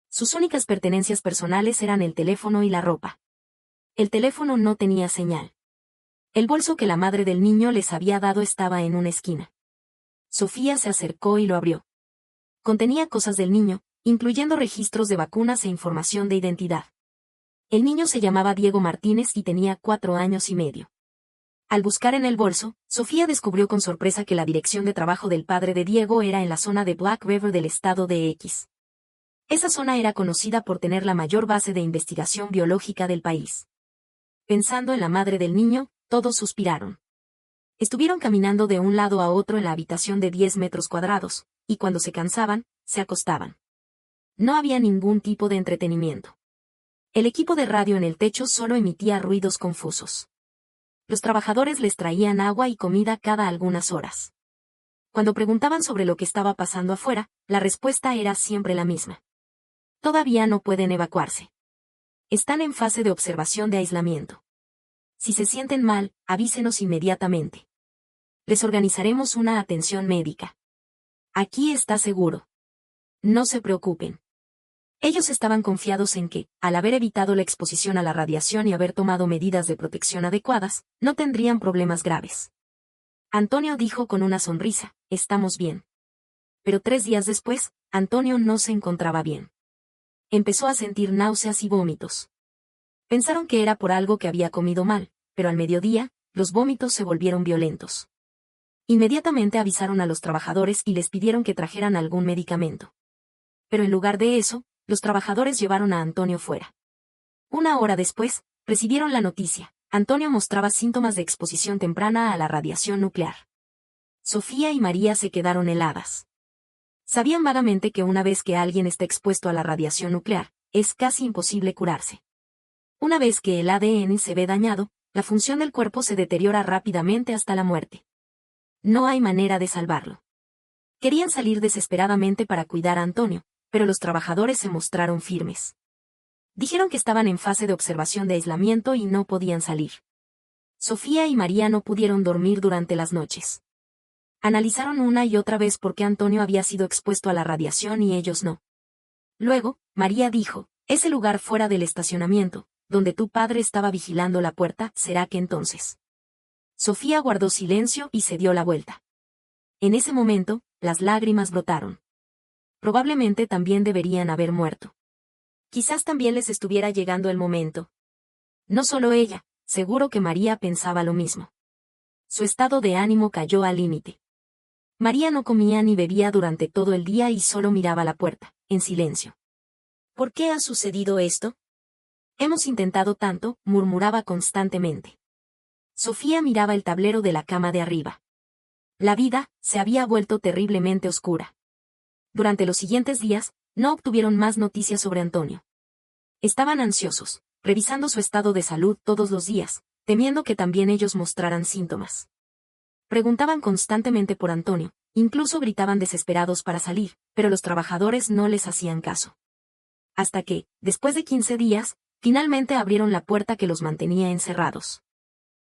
Sus únicas pertenencias personales eran el teléfono y la ropa. El teléfono no tenía señal. El bolso que la madre del niño les había dado estaba en una esquina. Sofía se acercó y lo abrió. Contenía cosas del niño, incluyendo registros de vacunas e información de identidad. El niño se llamaba Diego Martínez y tenía 4 años y medio. Al buscar en el bolso, Sofía descubrió con sorpresa que la dirección de trabajo del padre de Diego era en la zona de Black River del estado de X. Esa zona era conocida por tener la mayor base de investigación biológica del país. Pensando en la madre del niño, todos suspiraron. Estuvieron caminando de un lado a otro en la habitación de 10 metros cuadrados, y cuando se cansaban, se acostaban. No había ningún tipo de entretenimiento. El equipo de radio en el techo solo emitía ruidos confusos. Los trabajadores les traían agua y comida cada algunas horas. Cuando preguntaban sobre lo que estaba pasando afuera, la respuesta era siempre la misma. Todavía no pueden evacuarse. Están en fase de observación de aislamiento. Si se sienten mal, avísenos inmediatamente. Les organizaremos una atención médica. Aquí está seguro. No se preocupen. Ellos estaban confiados en que, al haber evitado la exposición a la radiación y haber tomado medidas de protección adecuadas, no tendrían problemas graves. Antonio dijo con una sonrisa, estamos bien. Pero 3 días después, Antonio no se encontraba bien. Empezó a sentir náuseas y vómitos. Pensaron que era por algo que había comido mal, pero al mediodía, los vómitos se volvieron violentos. Inmediatamente avisaron a los trabajadores y les pidieron que trajeran algún medicamento. Pero en lugar de eso, los trabajadores llevaron a Antonio fuera. 1 hora después, recibieron la noticia. Antonio mostraba síntomas de exposición temprana a la radiación nuclear. Sofía y María se quedaron heladas. Sabían vagamente que una vez que alguien está expuesto a la radiación nuclear, es casi imposible curarse. Una vez que el ADN se ve dañado, la función del cuerpo se deteriora rápidamente hasta la muerte. No hay manera de salvarlo. Querían salir desesperadamente para cuidar a Antonio, pero los trabajadores se mostraron firmes. Dijeron que estaban en fase de observación de aislamiento y no podían salir. Sofía y María no pudieron dormir durante las noches. Analizaron una y otra vez por qué Antonio había sido expuesto a la radiación y ellos no. Luego, María dijo, ese lugar fuera del estacionamiento, donde tu padre estaba vigilando la puerta, ¿será que entonces? Sofía guardó silencio y se dio la vuelta. En ese momento, las lágrimas brotaron. Probablemente también deberían haber muerto. Quizás también les estuviera llegando el momento. No solo ella, seguro que María pensaba lo mismo. Su estado de ánimo cayó al límite. María no comía ni bebía durante todo el día y solo miraba la puerta, en silencio. ¿Por qué ha sucedido esto? Hemos intentado tanto, murmuraba constantemente. Sofía miraba el tablero de la cama de arriba. La vida se había vuelto terriblemente oscura. Durante los siguientes días, no obtuvieron más noticias sobre Antonio. Estaban ansiosos, revisando su estado de salud todos los días, temiendo que también ellos mostraran síntomas. Preguntaban constantemente por Antonio, Incluso gritaban desesperados para salir, pero los trabajadores no les hacían caso. Hasta que, después de 15 días, finalmente abrieron la puerta que los mantenía encerrados.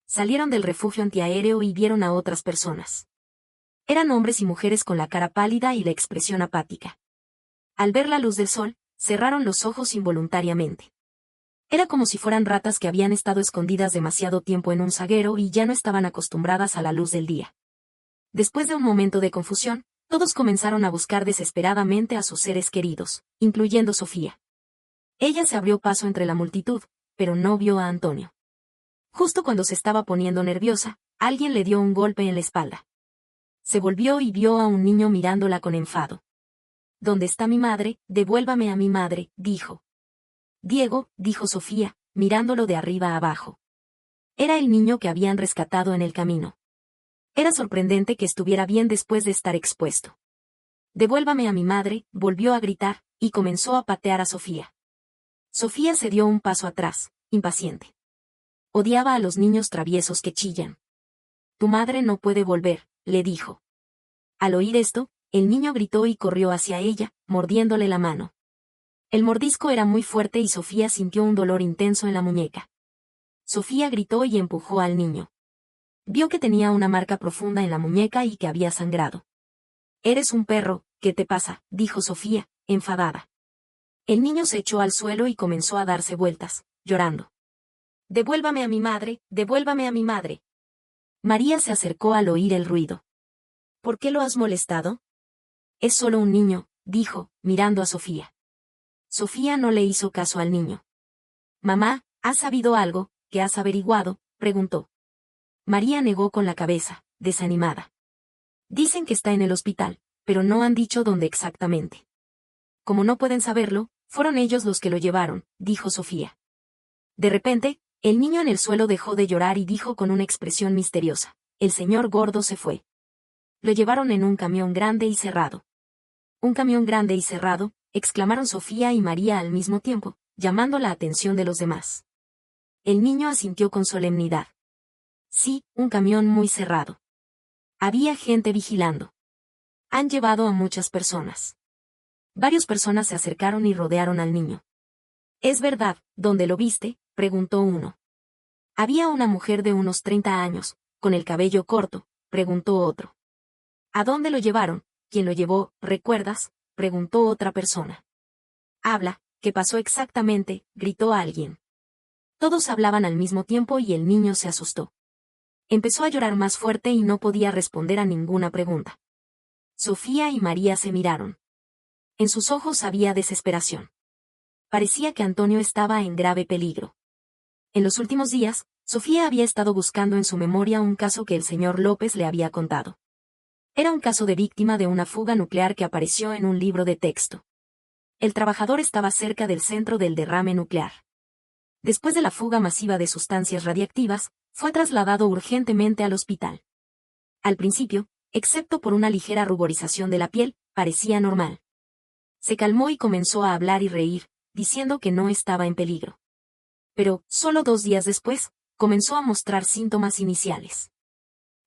Salieron del refugio antiaéreo y vieron a otras personas. Eran hombres y mujeres con la cara pálida y la expresión apática. Al ver la luz del sol, cerraron los ojos involuntariamente. Era como si fueran ratas que habían estado escondidas demasiado tiempo en un zaguero y ya no estaban acostumbradas a la luz del día. Después de un momento de confusión, todos comenzaron a buscar desesperadamente a sus seres queridos, incluyendo Sofía. Ella se abrió paso entre la multitud, pero no vio a Antonio. Justo cuando se estaba poniendo nerviosa, alguien le dio un golpe en la espalda. Se volvió y vio a un niño mirándola con enfado. ¿Dónde está mi madre? Devuélvame a mi madre, dijo. Diego, dijo Sofía, mirándolo de arriba a abajo. Era el niño que habían rescatado en el camino. Era sorprendente que estuviera bien después de estar expuesto. Devuélvame a mi madre, volvió a gritar, y comenzó a patear a Sofía. Sofía se dio un paso atrás, impaciente. Odiaba a los niños traviesos que chillan. Tu madre no puede volver, le dijo. Al oír esto, el niño gritó y corrió hacia ella, mordiéndole la mano. El mordisco era muy fuerte y Sofía sintió un dolor intenso en la muñeca. Sofía gritó y empujó al niño. Vio que tenía una marca profunda en la muñeca y que había sangrado. Eres un perro, ¿qué te pasa?, dijo Sofía, enfadada. El niño se echó al suelo y comenzó a darse vueltas, llorando. Devuélvame a mi madre, devuélvame a mi madre. María se acercó al oír el ruido. ¿Por qué lo has molestado? Es solo un niño, dijo, mirando a Sofía. Sofía no le hizo caso al niño. Mamá, ¿has sabido algo? ¿Qué has averiguado?, preguntó. María negó con la cabeza, desanimada. Dicen que está en el hospital, pero no han dicho dónde exactamente. Como no pueden saberlo, fueron ellos los que lo llevaron, dijo Sofía. De repente, el niño en el suelo dejó de llorar y dijo con una expresión misteriosa: el señor gordo se fue. Lo llevaron en un camión grande y cerrado. Un camión grande y cerrado, exclamaron Sofía y María al mismo tiempo, llamando la atención de los demás. El niño asintió con solemnidad. Sí, un camión muy cerrado. Había gente vigilando. Han llevado a muchas personas. Varias personas se acercaron y rodearon al niño. ¿Es verdad, dónde lo viste?, preguntó uno. Había una mujer de unos 30 años, con el cabello corto, preguntó otro. ¿A dónde lo llevaron? ¿Quién lo llevó, recuerdas?, preguntó otra persona. Habla, ¿qué pasó exactamente?, gritó alguien. Todos hablaban al mismo tiempo y el niño se asustó. Empezó a llorar más fuerte y no podía responder a ninguna pregunta. Sofía y María se miraron. En sus ojos había desesperación. Parecía que Antonio estaba en grave peligro. En los últimos días, Sofía había estado buscando en su memoria un caso que el señor López le había contado. Era un caso de víctima de una fuga nuclear que apareció en un libro de texto. El trabajador estaba cerca del centro del derrame nuclear. Después de la fuga masiva de sustancias radiactivas, fue trasladado urgentemente al hospital. Al principio, excepto por una ligera ruborización de la piel, parecía normal. Se calmó y comenzó a hablar y reír, diciendo que no estaba en peligro. Pero, solo 2 días después, comenzó a mostrar síntomas iniciales.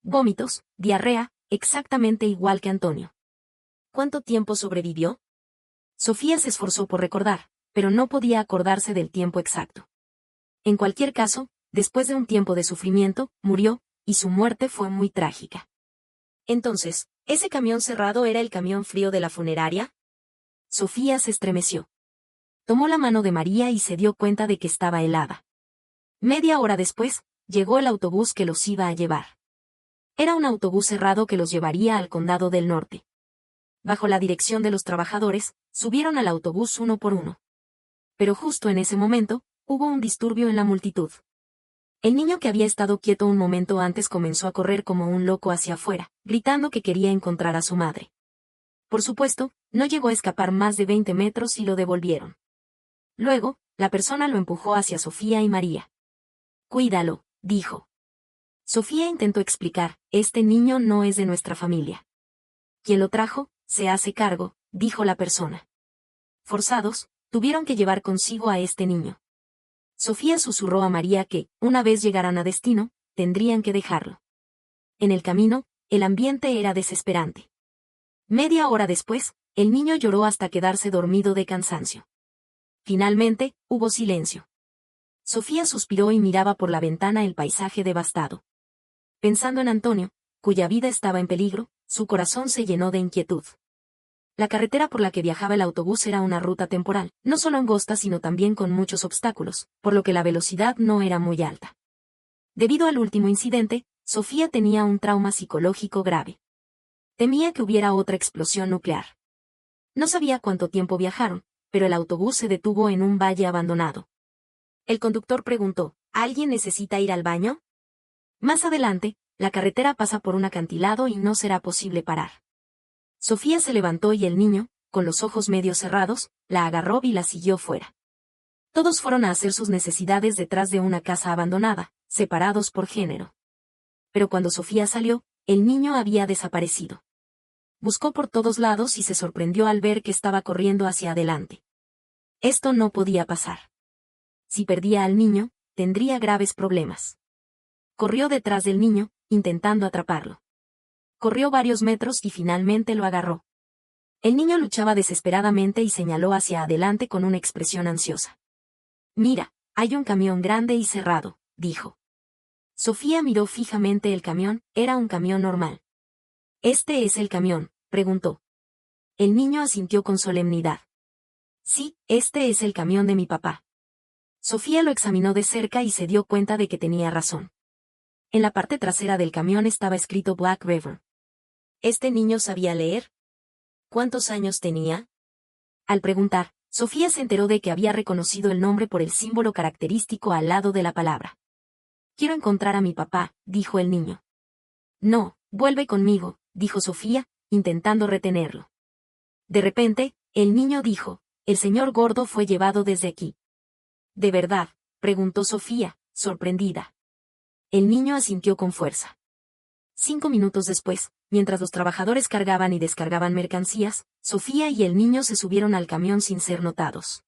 Vómitos, diarrea, exactamente igual que Antonio. ¿Cuánto tiempo sobrevivió? Sofía se esforzó por recordar, pero no podía acordarse del tiempo exacto. En cualquier caso, después de un tiempo de sufrimiento, murió, y su muerte fue muy trágica. Entonces, ¿ese camión cerrado era el camión frío de la funeraria? Sofía se estremeció. Tomó la mano de María y se dio cuenta de que estaba helada. Media hora después, llegó el autobús que los iba a llevar. Era un autobús cerrado que los llevaría al Condado del Norte. Bajo la dirección de los trabajadores, subieron al autobús uno por uno. Pero justo en ese momento, hubo un disturbio en la multitud. El niño que había estado quieto un momento antes comenzó a correr como un loco hacia afuera, gritando que quería encontrar a su madre. Por supuesto, no llegó a escapar más de 20 metros y lo devolvieron. Luego, la persona lo empujó hacia Sofía y María. Cuídalo, dijo. Sofía intentó explicar, este niño no es de nuestra familia. Quien lo trajo, se hace cargo, dijo la persona. Forzados, tuvieron que llevar consigo a este niño. Sofía susurró a María que, una vez llegaran a destino, tendrían que dejarlo. En el camino, el ambiente era desesperante. Media hora después, el niño lloró hasta quedarse dormido de cansancio. Finalmente, hubo silencio. Sofía suspiró y miraba por la ventana el paisaje devastado. Pensando en Antonio, cuya vida estaba en peligro, su corazón se llenó de inquietud. La carretera por la que viajaba el autobús era una ruta temporal, no solo angosta sino también con muchos obstáculos, por lo que la velocidad no era muy alta. Debido al último incidente, Sofía tenía un trauma psicológico grave. Temía que hubiera otra explosión nuclear. No sabía cuánto tiempo viajaron, pero el autobús se detuvo en un valle abandonado. El conductor preguntó, ¿alguien necesita ir al baño? Más adelante, la carretera pasa por un acantilado y no será posible parar. Sofía se levantó y el niño, con los ojos medio cerrados, la agarró y la siguió fuera. Todos fueron a hacer sus necesidades detrás de una casa abandonada, separados por género. Pero cuando Sofía salió, el niño había desaparecido. Buscó por todos lados y se sorprendió al ver que estaba corriendo hacia adelante. Esto no podía pasar. Si perdía al niño, tendría graves problemas. Corrió detrás del niño, intentando atraparlo. Corrió varios metros y finalmente lo agarró. El niño luchaba desesperadamente y señaló hacia adelante con una expresión ansiosa. «Mira, hay un camión grande y cerrado», dijo. Sofía miró fijamente el camión, era un camión normal. «¿Este es el camión?», preguntó. El niño asintió con solemnidad. «Sí, este es el camión de mi papá». Sofía lo examinó de cerca y se dio cuenta de que tenía razón. En la parte trasera del camión estaba escrito Black River. ¿Este niño sabía leer? ¿Cuántos años tenía? Al preguntar, Sofía se enteró de que había reconocido el nombre por el símbolo característico al lado de la palabra. «Quiero encontrar a mi papá», dijo el niño. «No, vuelve conmigo», dijo Sofía, intentando retenerlo. De repente, el niño dijo, «El señor Gordo fue llevado desde aquí». «¿De verdad?», preguntó Sofía, sorprendida. El niño asintió con fuerza. 5 minutos después, mientras los trabajadores cargaban y descargaban mercancías, Sofía y el niño se subieron al camión sin ser notados.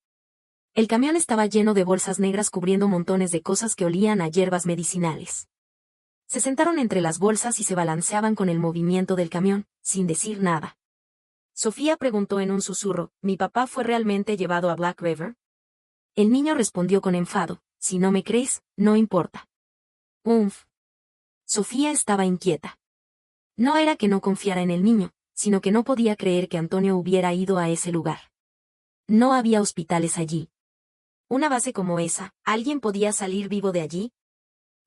El camión estaba lleno de bolsas negras cubriendo montones de cosas que olían a hierbas medicinales. Se sentaron entre las bolsas y se balanceaban con el movimiento del camión, sin decir nada. Sofía preguntó en un susurro, ¿mi papá fue realmente llevado a Black River? El niño respondió con enfado, «Si no me crees, no importa». Sofía estaba inquieta. No era que no confiara en el niño, sino que no podía creer que Antonio hubiera ido a ese lugar. No había hospitales allí. Una base como esa, ¿alguien podía salir vivo de allí?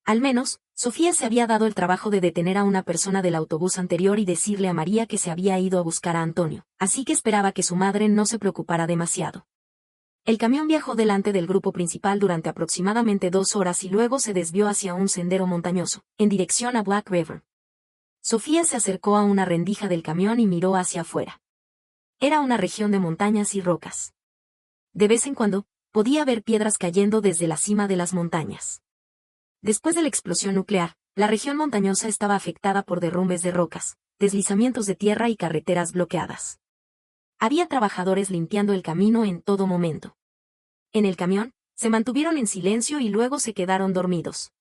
Al menos, Sofía se había dado el trabajo de detener a una persona del autobús anterior y decirle a María que se había ido a buscar a Antonio, así que esperaba que su madre no se preocupara demasiado. El camión viajó delante del grupo principal durante aproximadamente 2 horas y luego se desvió hacia un sendero montañoso, en dirección a Black River. Sofía se acercó a una rendija del camión y miró hacia afuera. Era una región de montañas y rocas. De vez en cuando, podía ver piedras cayendo desde la cima de las montañas. Después de la explosión nuclear, la región montañosa estaba afectada por derrumbes de rocas, deslizamientos de tierra y carreteras bloqueadas. Había trabajadores limpiando el camino en todo momento. En el camión, se mantuvieron en silencio y luego se quedaron dormidos.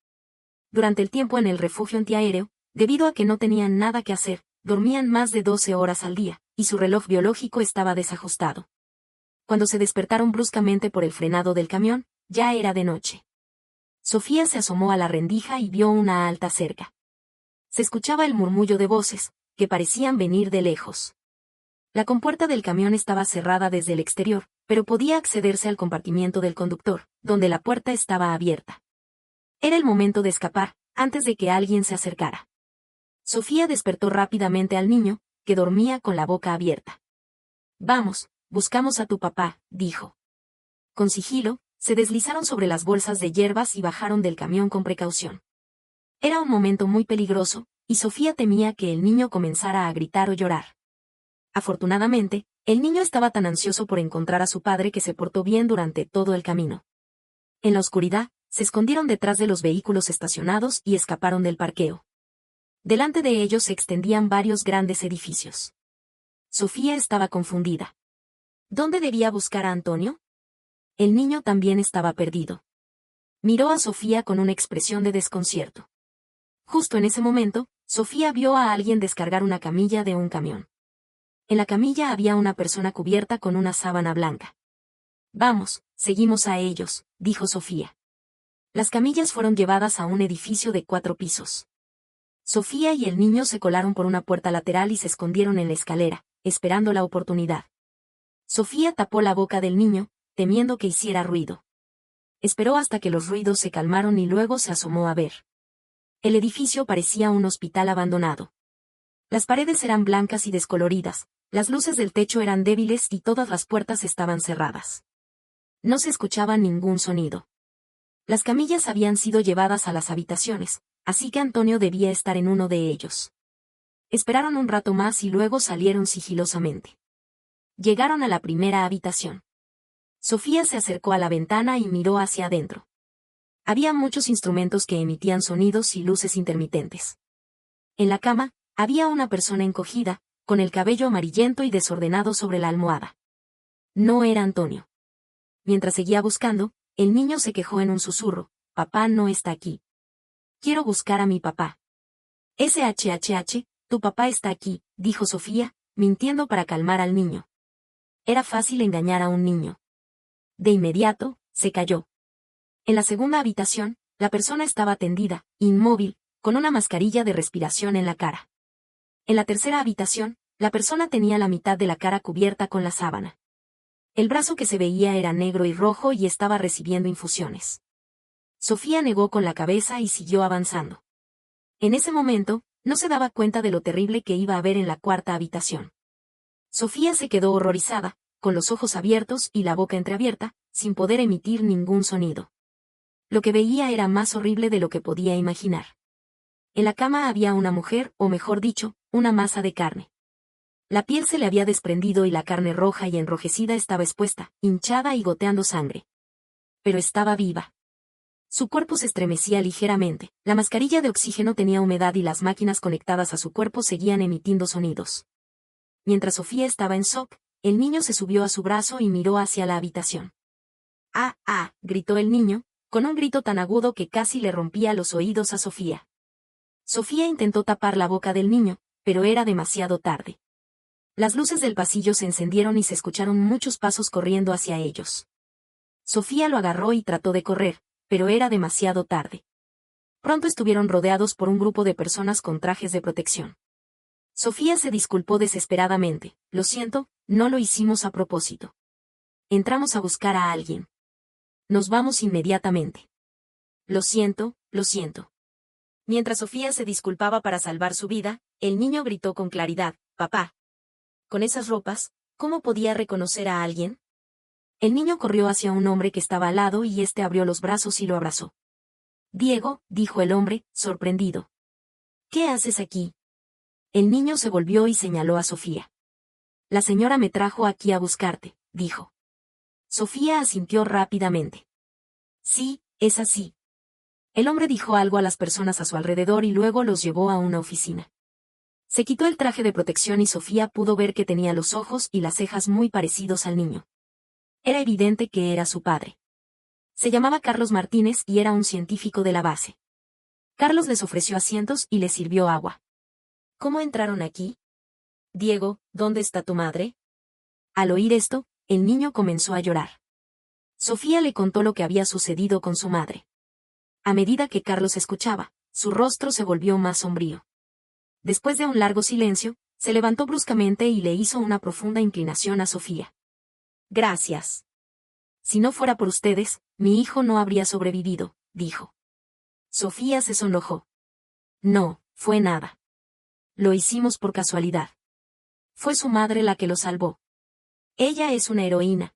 Durante el tiempo en el refugio antiaéreo, debido a que no tenían nada que hacer, dormían más de 12 horas al día, y su reloj biológico estaba desajustado. Cuando se despertaron bruscamente por el frenado del camión, ya era de noche. Sofía se asomó a la rendija y vio una alta cerca. Se escuchaba el murmullo de voces, que parecían venir de lejos. La compuerta del camión estaba cerrada desde el exterior, pero podía accederse al compartimiento del conductor, donde la puerta estaba abierta. Era el momento de escapar, antes de que alguien se acercara. Sofía despertó rápidamente al niño, que dormía con la boca abierta. «Vamos, buscamos a tu papá», dijo. Con sigilo, se deslizaron sobre las bolsas de hierbas y bajaron del camión con precaución. Era un momento muy peligroso, y Sofía temía que el niño comenzara a gritar o llorar. Afortunadamente, el niño estaba tan ansioso por encontrar a su padre que se portó bien durante todo el camino. En la oscuridad, se escondieron detrás de los vehículos estacionados y escaparon del parqueo. Delante de ellos se extendían varios grandes edificios. Sofía estaba confundida. ¿Dónde debía buscar a Antonio? El niño también estaba perdido. Miró a Sofía con una expresión de desconcierto. Justo en ese momento, Sofía vio a alguien descargar una camilla de un camión. En la camilla había una persona cubierta con una sábana blanca. Vamos, seguimos a ellos, dijo Sofía. Las camillas fueron llevadas a un edificio de 4 pisos. Sofía y el niño se colaron por una puerta lateral y se escondieron en la escalera, esperando la oportunidad. Sofía tapó la boca del niño, temiendo que hiciera ruido. Esperó hasta que los ruidos se calmaron y luego se asomó a ver. El edificio parecía un hospital abandonado. Las paredes eran blancas y descoloridas, las luces del techo eran débiles y todas las puertas estaban cerradas. No se escuchaba ningún sonido. Las camillas habían sido llevadas a las habitaciones, así que Antonio debía estar en uno de ellos. Esperaron un rato más y luego salieron sigilosamente. Llegaron a la primera habitación. Sofía se acercó a la ventana y miró hacia adentro. Había muchos instrumentos que emitían sonidos y luces intermitentes. En la cama, había una persona encogida, con el cabello amarillento y desordenado sobre la almohada. No era Antonio. Mientras seguía buscando, el niño se quejó en un susurro: «Papá no está aquí. Quiero buscar a mi papá». «SHHH, tu papá está aquí», dijo Sofía, mintiendo para calmar al niño. Era fácil engañar a un niño. De inmediato, se calló. En la segunda habitación, la persona estaba tendida, inmóvil, con una mascarilla de respiración en la cara. En la tercera habitación, la persona tenía la mitad de la cara cubierta con la sábana. El brazo que se veía era negro y rojo y estaba recibiendo infusiones. Sofía negó con la cabeza y siguió avanzando. En ese momento, no se daba cuenta de lo terrible que iba a ver en la cuarta habitación. Sofía se quedó horrorizada, con los ojos abiertos y la boca entreabierta, sin poder emitir ningún sonido. Lo que veía era más horrible de lo que podía imaginar. En la cama había una mujer, o mejor dicho, una masa de carne. La piel se le había desprendido y la carne roja y enrojecida estaba expuesta, hinchada y goteando sangre. Pero estaba viva. Su cuerpo se estremecía ligeramente, la mascarilla de oxígeno tenía humedad y las máquinas conectadas a su cuerpo seguían emitiendo sonidos. Mientras Sofía estaba en shock, el niño se subió a su brazo y miró hacia la habitación. «¡Ah, ah!», gritó el niño, con un grito tan agudo que casi le rompía los oídos a Sofía. Sofía intentó tapar la boca del niño, pero era demasiado tarde. Las luces del pasillo se encendieron y se escucharon muchos pasos corriendo hacia ellos. Sofía lo agarró y trató de correr, pero era demasiado tarde. Pronto estuvieron rodeados por un grupo de personas con trajes de protección. Sofía se disculpó desesperadamente: «Lo siento, no lo hicimos a propósito. Entramos a buscar a alguien. Nos vamos inmediatamente. Lo siento, lo siento». Mientras Sofía se disculpaba para salvar su vida, el niño gritó con claridad: «Papá. Con esas ropas, ¿cómo podía reconocer a alguien?». El niño corrió hacia un hombre que estaba al lado y éste abrió los brazos y lo abrazó. «Diego», dijo el hombre, sorprendido. «¿Qué haces aquí?». El niño se volvió y señaló a Sofía. «La señora me trajo aquí a buscarte», dijo. Sofía asintió rápidamente. «Sí, es así». El hombre dijo algo a las personas a su alrededor y luego los llevó a una oficina. Se quitó el traje de protección y Sofía pudo ver que tenía los ojos y las cejas muy parecidos al niño. Era evidente que era su padre. Se llamaba Carlos Martínez y era un científico de la base. Carlos les ofreció asientos y les sirvió agua. «¿Cómo entraron aquí?». «Diego, ¿dónde está tu madre?». Al oír esto, el niño comenzó a llorar. Sofía le contó lo que había sucedido con su madre. A medida que Carlos escuchaba, su rostro se volvió más sombrío. Después de un largo silencio, se levantó bruscamente y le hizo una profunda inclinación a Sofía. «Gracias. Si no fuera por ustedes, mi hijo no habría sobrevivido», dijo. Sofía se sonrojó. «No, fue nada. Lo hicimos por casualidad. Fue su madre la que lo salvó. Ella es una heroína».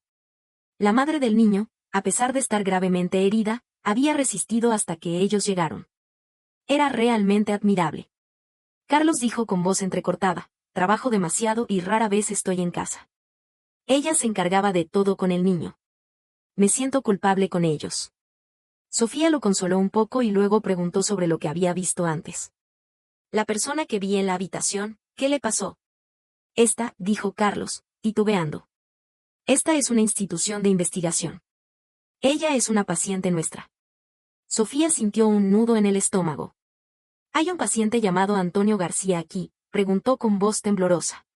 La madre del niño, a pesar de estar gravemente herida, había resistido hasta que ellos llegaron. Era realmente admirable. Carlos dijo con voz entrecortada: «Trabajo demasiado y rara vez estoy en casa. Ella se encargaba de todo con el niño. Me siento culpable con ellos». Sofía lo consoló un poco y luego preguntó sobre lo que había visto antes. «La persona que vi en la habitación, ¿qué le pasó?». «Esta», dijo Carlos, titubeando. «Esta es una institución de investigación. Ella es una paciente nuestra». Sofía sintió un nudo en el estómago. «¿Hay un paciente llamado Antonio García aquí?», preguntó con voz temblorosa.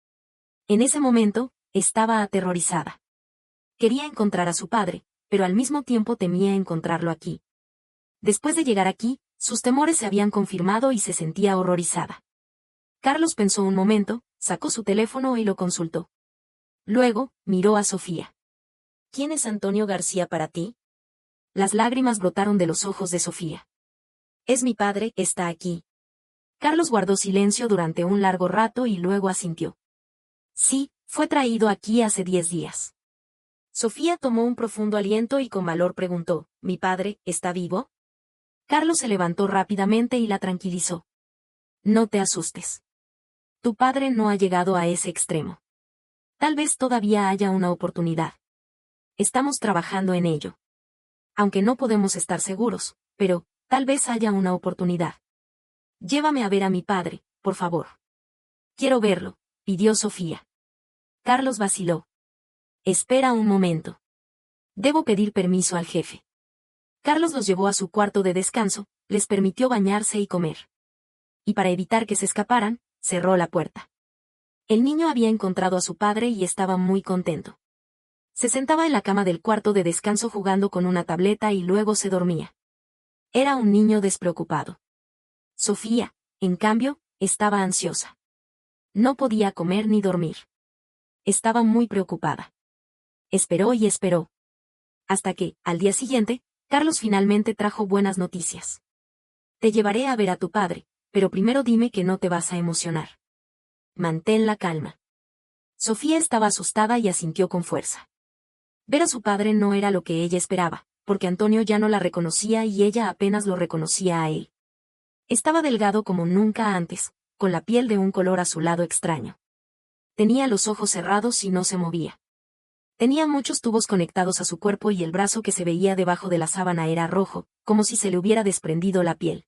En ese momento, estaba aterrorizada. Quería encontrar a su padre, pero al mismo tiempo temía encontrarlo aquí. Después de llegar aquí, sus temores se habían confirmado y se sentía horrorizada. Carlos pensó un momento, sacó su teléfono y lo consultó. Luego, miró a Sofía. ¿Quién es Antonio García para ti? Las lágrimas brotaron de los ojos de Sofía. Es mi padre, está aquí. Carlos guardó silencio durante un largo rato y luego asintió. Sí, fue traído aquí hace 10 días. Sofía tomó un profundo aliento y con valor preguntó, ¿mi padre está vivo? Carlos se levantó rápidamente y la tranquilizó. No te asustes. Tu padre no ha llegado a ese extremo. Tal vez todavía haya una oportunidad. Estamos trabajando en ello. Aunque no podemos estar seguros, pero, tal vez haya una oportunidad. Llévame a ver a mi padre, por favor. Quiero verlo, pidió Sofía. Carlos vaciló. Espera un momento. Debo pedir permiso al jefe. Carlos los llevó a su cuarto de descanso, les permitió bañarse y comer. Y para evitar que se escaparan, cerró la puerta. El niño había encontrado a su padre y estaba muy contento. Se sentaba en la cama del cuarto de descanso jugando con una tableta y luego se dormía. Era un niño despreocupado. Sofía, en cambio, estaba ansiosa. No podía comer ni dormir. Estaba muy preocupada. Esperó y esperó. Hasta que, al día siguiente, Carlos finalmente trajo buenas noticias. Te llevaré a ver a tu padre, pero primero dime que no te vas a emocionar. Mantén la calma. Sofía estaba asustada y asintió con fuerza. Ver a su padre no era lo que ella esperaba, porque Antonio ya no la reconocía y ella apenas lo reconocía a él. Estaba delgado como nunca antes, con la piel de un color azulado extraño. Tenía los ojos cerrados y no se movía. Tenía muchos tubos conectados a su cuerpo y el brazo que se veía debajo de la sábana era rojo, como si se le hubiera desprendido la piel.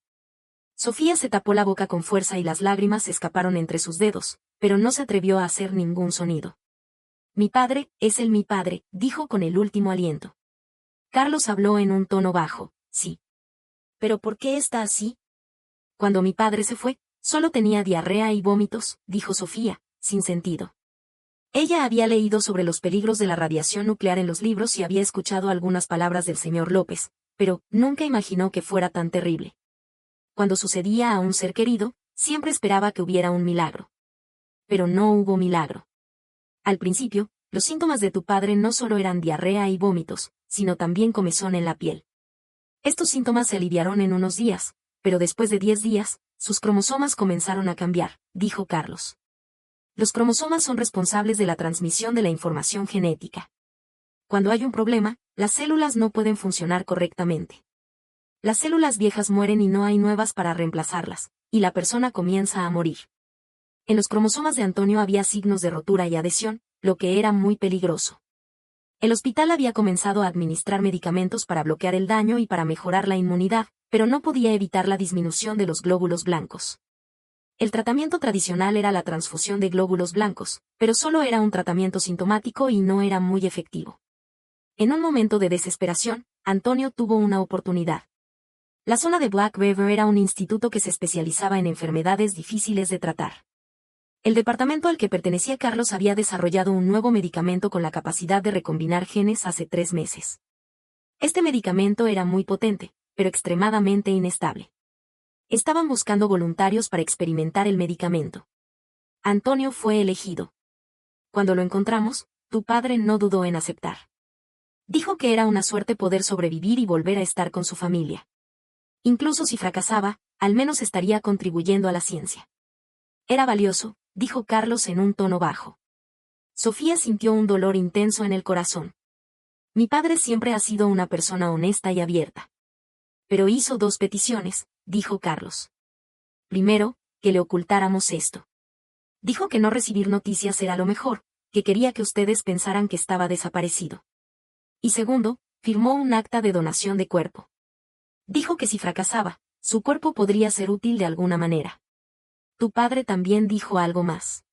Sofía se tapó la boca con fuerza y las lágrimas escaparon entre sus dedos, pero no se atrevió a hacer ningún sonido. Mi padre, mi padre, dijo con el último aliento. Carlos habló en un tono bajo, sí. ¿Pero por qué está así? Cuando mi padre se fue, solo tenía diarrea y vómitos, dijo Sofía, sin sentido. Ella había leído sobre los peligros de la radiación nuclear en los libros y había escuchado algunas palabras del señor López, pero nunca imaginó que fuera tan terrible. Cuando sucedía a un ser querido, siempre esperaba que hubiera un milagro. Pero no hubo milagro. Al principio, los síntomas de tu padre no solo eran diarrea y vómitos, sino también comezón en la piel. Estos síntomas se aliviaron en unos días, pero después de 10 días, sus cromosomas comenzaron a cambiar, dijo Carlos. Los cromosomas son responsables de la transmisión de la información genética. Cuando hay un problema, las células no pueden funcionar correctamente. Las células viejas mueren y no hay nuevas para reemplazarlas, y la persona comienza a morir. En los cromosomas de Antonio había signos de rotura y adhesión, lo que era muy peligroso. El hospital había comenzado a administrar medicamentos para bloquear el daño y para mejorar la inmunidad, pero no podía evitar la disminución de los glóbulos blancos. El tratamiento tradicional era la transfusión de glóbulos blancos, pero solo era un tratamiento sintomático y no era muy efectivo. En un momento de desesperación, Antonio tuvo una oportunidad. La zona de Black River era un instituto que se especializaba en enfermedades difíciles de tratar. El departamento al que pertenecía Carlos había desarrollado un nuevo medicamento con la capacidad de recombinar genes hace 3 meses. Este medicamento era muy potente, pero extremadamente inestable. Estaban buscando voluntarios para experimentar el medicamento. Antonio fue elegido. Cuando lo encontramos, tu padre no dudó en aceptar. Dijo que era una suerte poder sobrevivir y volver a estar con su familia. Incluso si fracasaba, al menos estaría contribuyendo a la ciencia. Era valioso, dijo Carlos en un tono bajo. Sofía sintió un dolor intenso en el corazón. Mi padre siempre ha sido una persona honesta y abierta. Pero hizo 2 peticiones, dijo Carlos. Primero, que le ocultáramos esto. Dijo que no recibir noticias era lo mejor, que quería que ustedes pensaran que estaba desaparecido. Y segundo, firmó un acta de donación de cuerpo. Dijo que si fracasaba, su cuerpo podría ser útil de alguna manera. Tu padre también dijo algo más.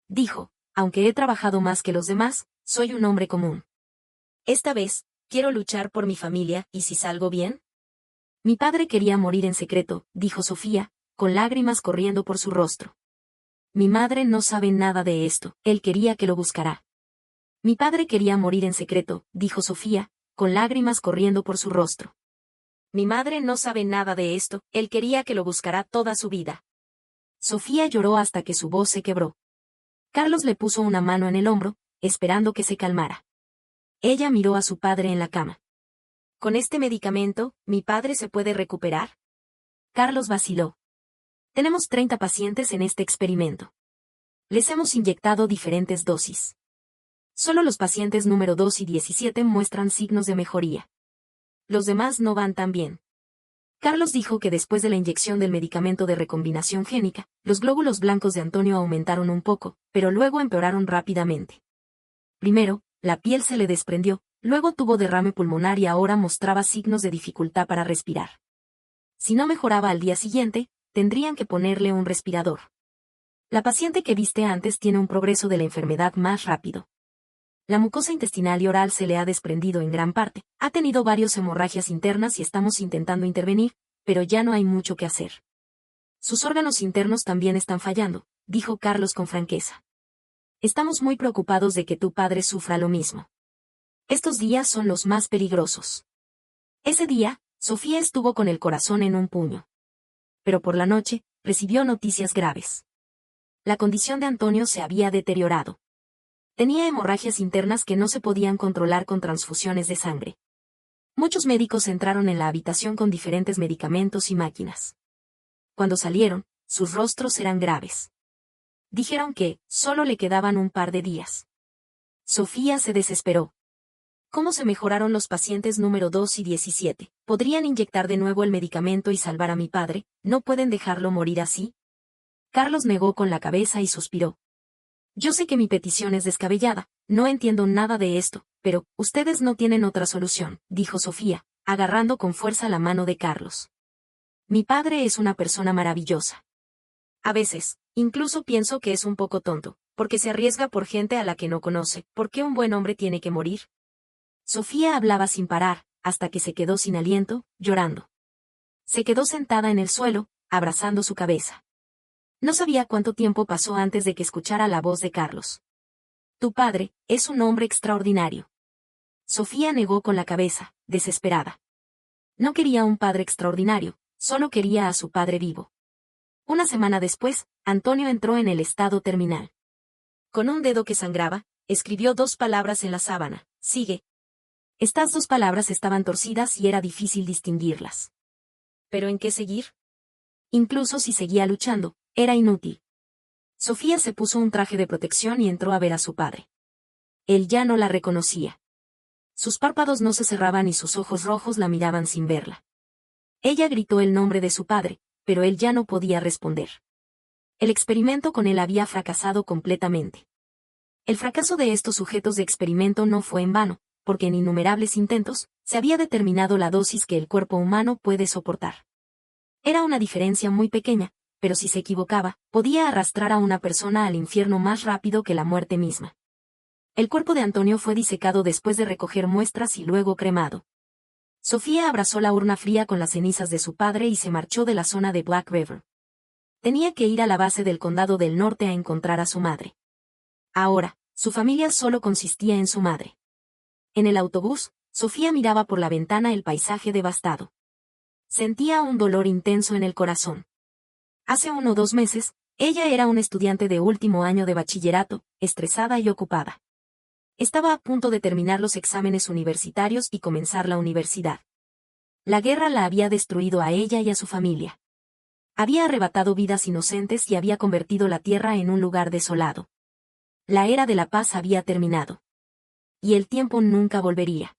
Dijo, aunque he trabajado más que los demás, soy un hombre común. Esta vez, quiero luchar por mi familia, ¿y si salgo bien? Mi padre quería morir en secreto, dijo Sofía, con lágrimas corriendo por su rostro. Mi madre no sabe nada de esto, él quería que lo buscara. Mi padre quería morir en secreto, dijo Sofía, con lágrimas corriendo por su rostro. Mi madre no sabe nada de esto, él quería que lo buscara toda su vida. Sofía lloró hasta que su voz se quebró. Carlos le puso una mano en el hombro, esperando que se calmara. Ella miró a su padre en la cama. ¿Con este medicamento, mi padre se puede recuperar? Carlos vaciló. Tenemos 30 pacientes en este experimento. Les hemos inyectado diferentes dosis. Solo los pacientes número 2 y 17 muestran signos de mejoría. Los demás no van tan bien. Carlos dijo que después de la inyección del medicamento de recombinación génica, los glóbulos blancos de Antonio aumentaron un poco, pero luego empeoraron rápidamente. Primero, la piel se le desprendió, luego tuvo derrame pulmonar y ahora mostraba signos de dificultad para respirar. Si no mejoraba al día siguiente, tendrían que ponerle un respirador. La paciente que viste antes tiene un progreso de la enfermedad más rápido. La mucosa intestinal y oral se le ha desprendido en gran parte, ha tenido varias hemorragias internas y estamos intentando intervenir, pero ya no hay mucho que hacer. Sus órganos internos también están fallando, dijo Carlos con franqueza. Estamos muy preocupados de que tu padre sufra lo mismo. Estos días son los más peligrosos. Ese día, Sofía estuvo con el corazón en un puño. Pero por la noche, recibió noticias graves. La condición de Antonio se había deteriorado. Tenía hemorragias internas que no se podían controlar con transfusiones de sangre. Muchos médicos entraron en la habitación con diferentes medicamentos y máquinas. Cuando salieron, sus rostros eran graves. Dijeron que solo le quedaban un par de días. Sofía se desesperó. ¿Cómo se mejoraron los pacientes número 2 y 17? ¿Podrían inyectar de nuevo el medicamento y salvar a mi padre? ¿No pueden dejarlo morir así? Carlos negó con la cabeza y suspiró. Yo sé que mi petición es descabellada, no entiendo nada de esto, pero ustedes no tienen otra solución, dijo Sofía, agarrando con fuerza la mano de Carlos. Mi padre es una persona maravillosa. A veces, incluso pienso que es un poco tonto, porque se arriesga por gente a la que no conoce. ¿Por qué un buen hombre tiene que morir? Sofía hablaba sin parar, hasta que se quedó sin aliento, llorando. Se quedó sentada en el suelo, abrazando su cabeza. No sabía cuánto tiempo pasó antes de que escuchara la voz de Carlos. Tu padre es un hombre extraordinario. Sofía negó con la cabeza, desesperada. No quería un padre extraordinario, solo quería a su padre vivo. Una semana después, Antonio entró en el estado terminal. Con un dedo que sangraba, escribió 2 palabras en la sábana: sigue. Estas 2 palabras estaban torcidas y era difícil distinguirlas. ¿Pero en qué seguir? Incluso si seguía luchando, era inútil. Sofía se puso un traje de protección y entró a ver a su padre. Él ya no la reconocía. Sus párpados no se cerraban y sus ojos rojos la miraban sin verla. Ella gritó el nombre de su padre, pero él ya no podía responder. El experimento con él había fracasado completamente. El fracaso de estos sujetos de experimento no fue en vano, porque en innumerables intentos, se había determinado la dosis que el cuerpo humano puede soportar. Era una diferencia muy pequeña, pero si se equivocaba, podía arrastrar a una persona al infierno más rápido que la muerte misma. El cuerpo de Antonio fue disecado después de recoger muestras y luego cremado. Sofía abrazó la urna fría con las cenizas de su padre y se marchó de la zona de Black River. Tenía que ir a la base del condado del norte a encontrar a su madre. Ahora, su familia solo consistía en su madre. En el autobús, Sofía miraba por la ventana el paisaje devastado. Sentía un dolor intenso en el corazón. Hace 1 o 2 meses, ella era una estudiante de último año de bachillerato, estresada y ocupada. Estaba a punto de terminar los exámenes universitarios y comenzar la universidad. La guerra la había destruido a ella y a su familia. Había arrebatado vidas inocentes y había convertido la tierra en un lugar desolado. La era de la paz había terminado. Y el tiempo nunca volvería.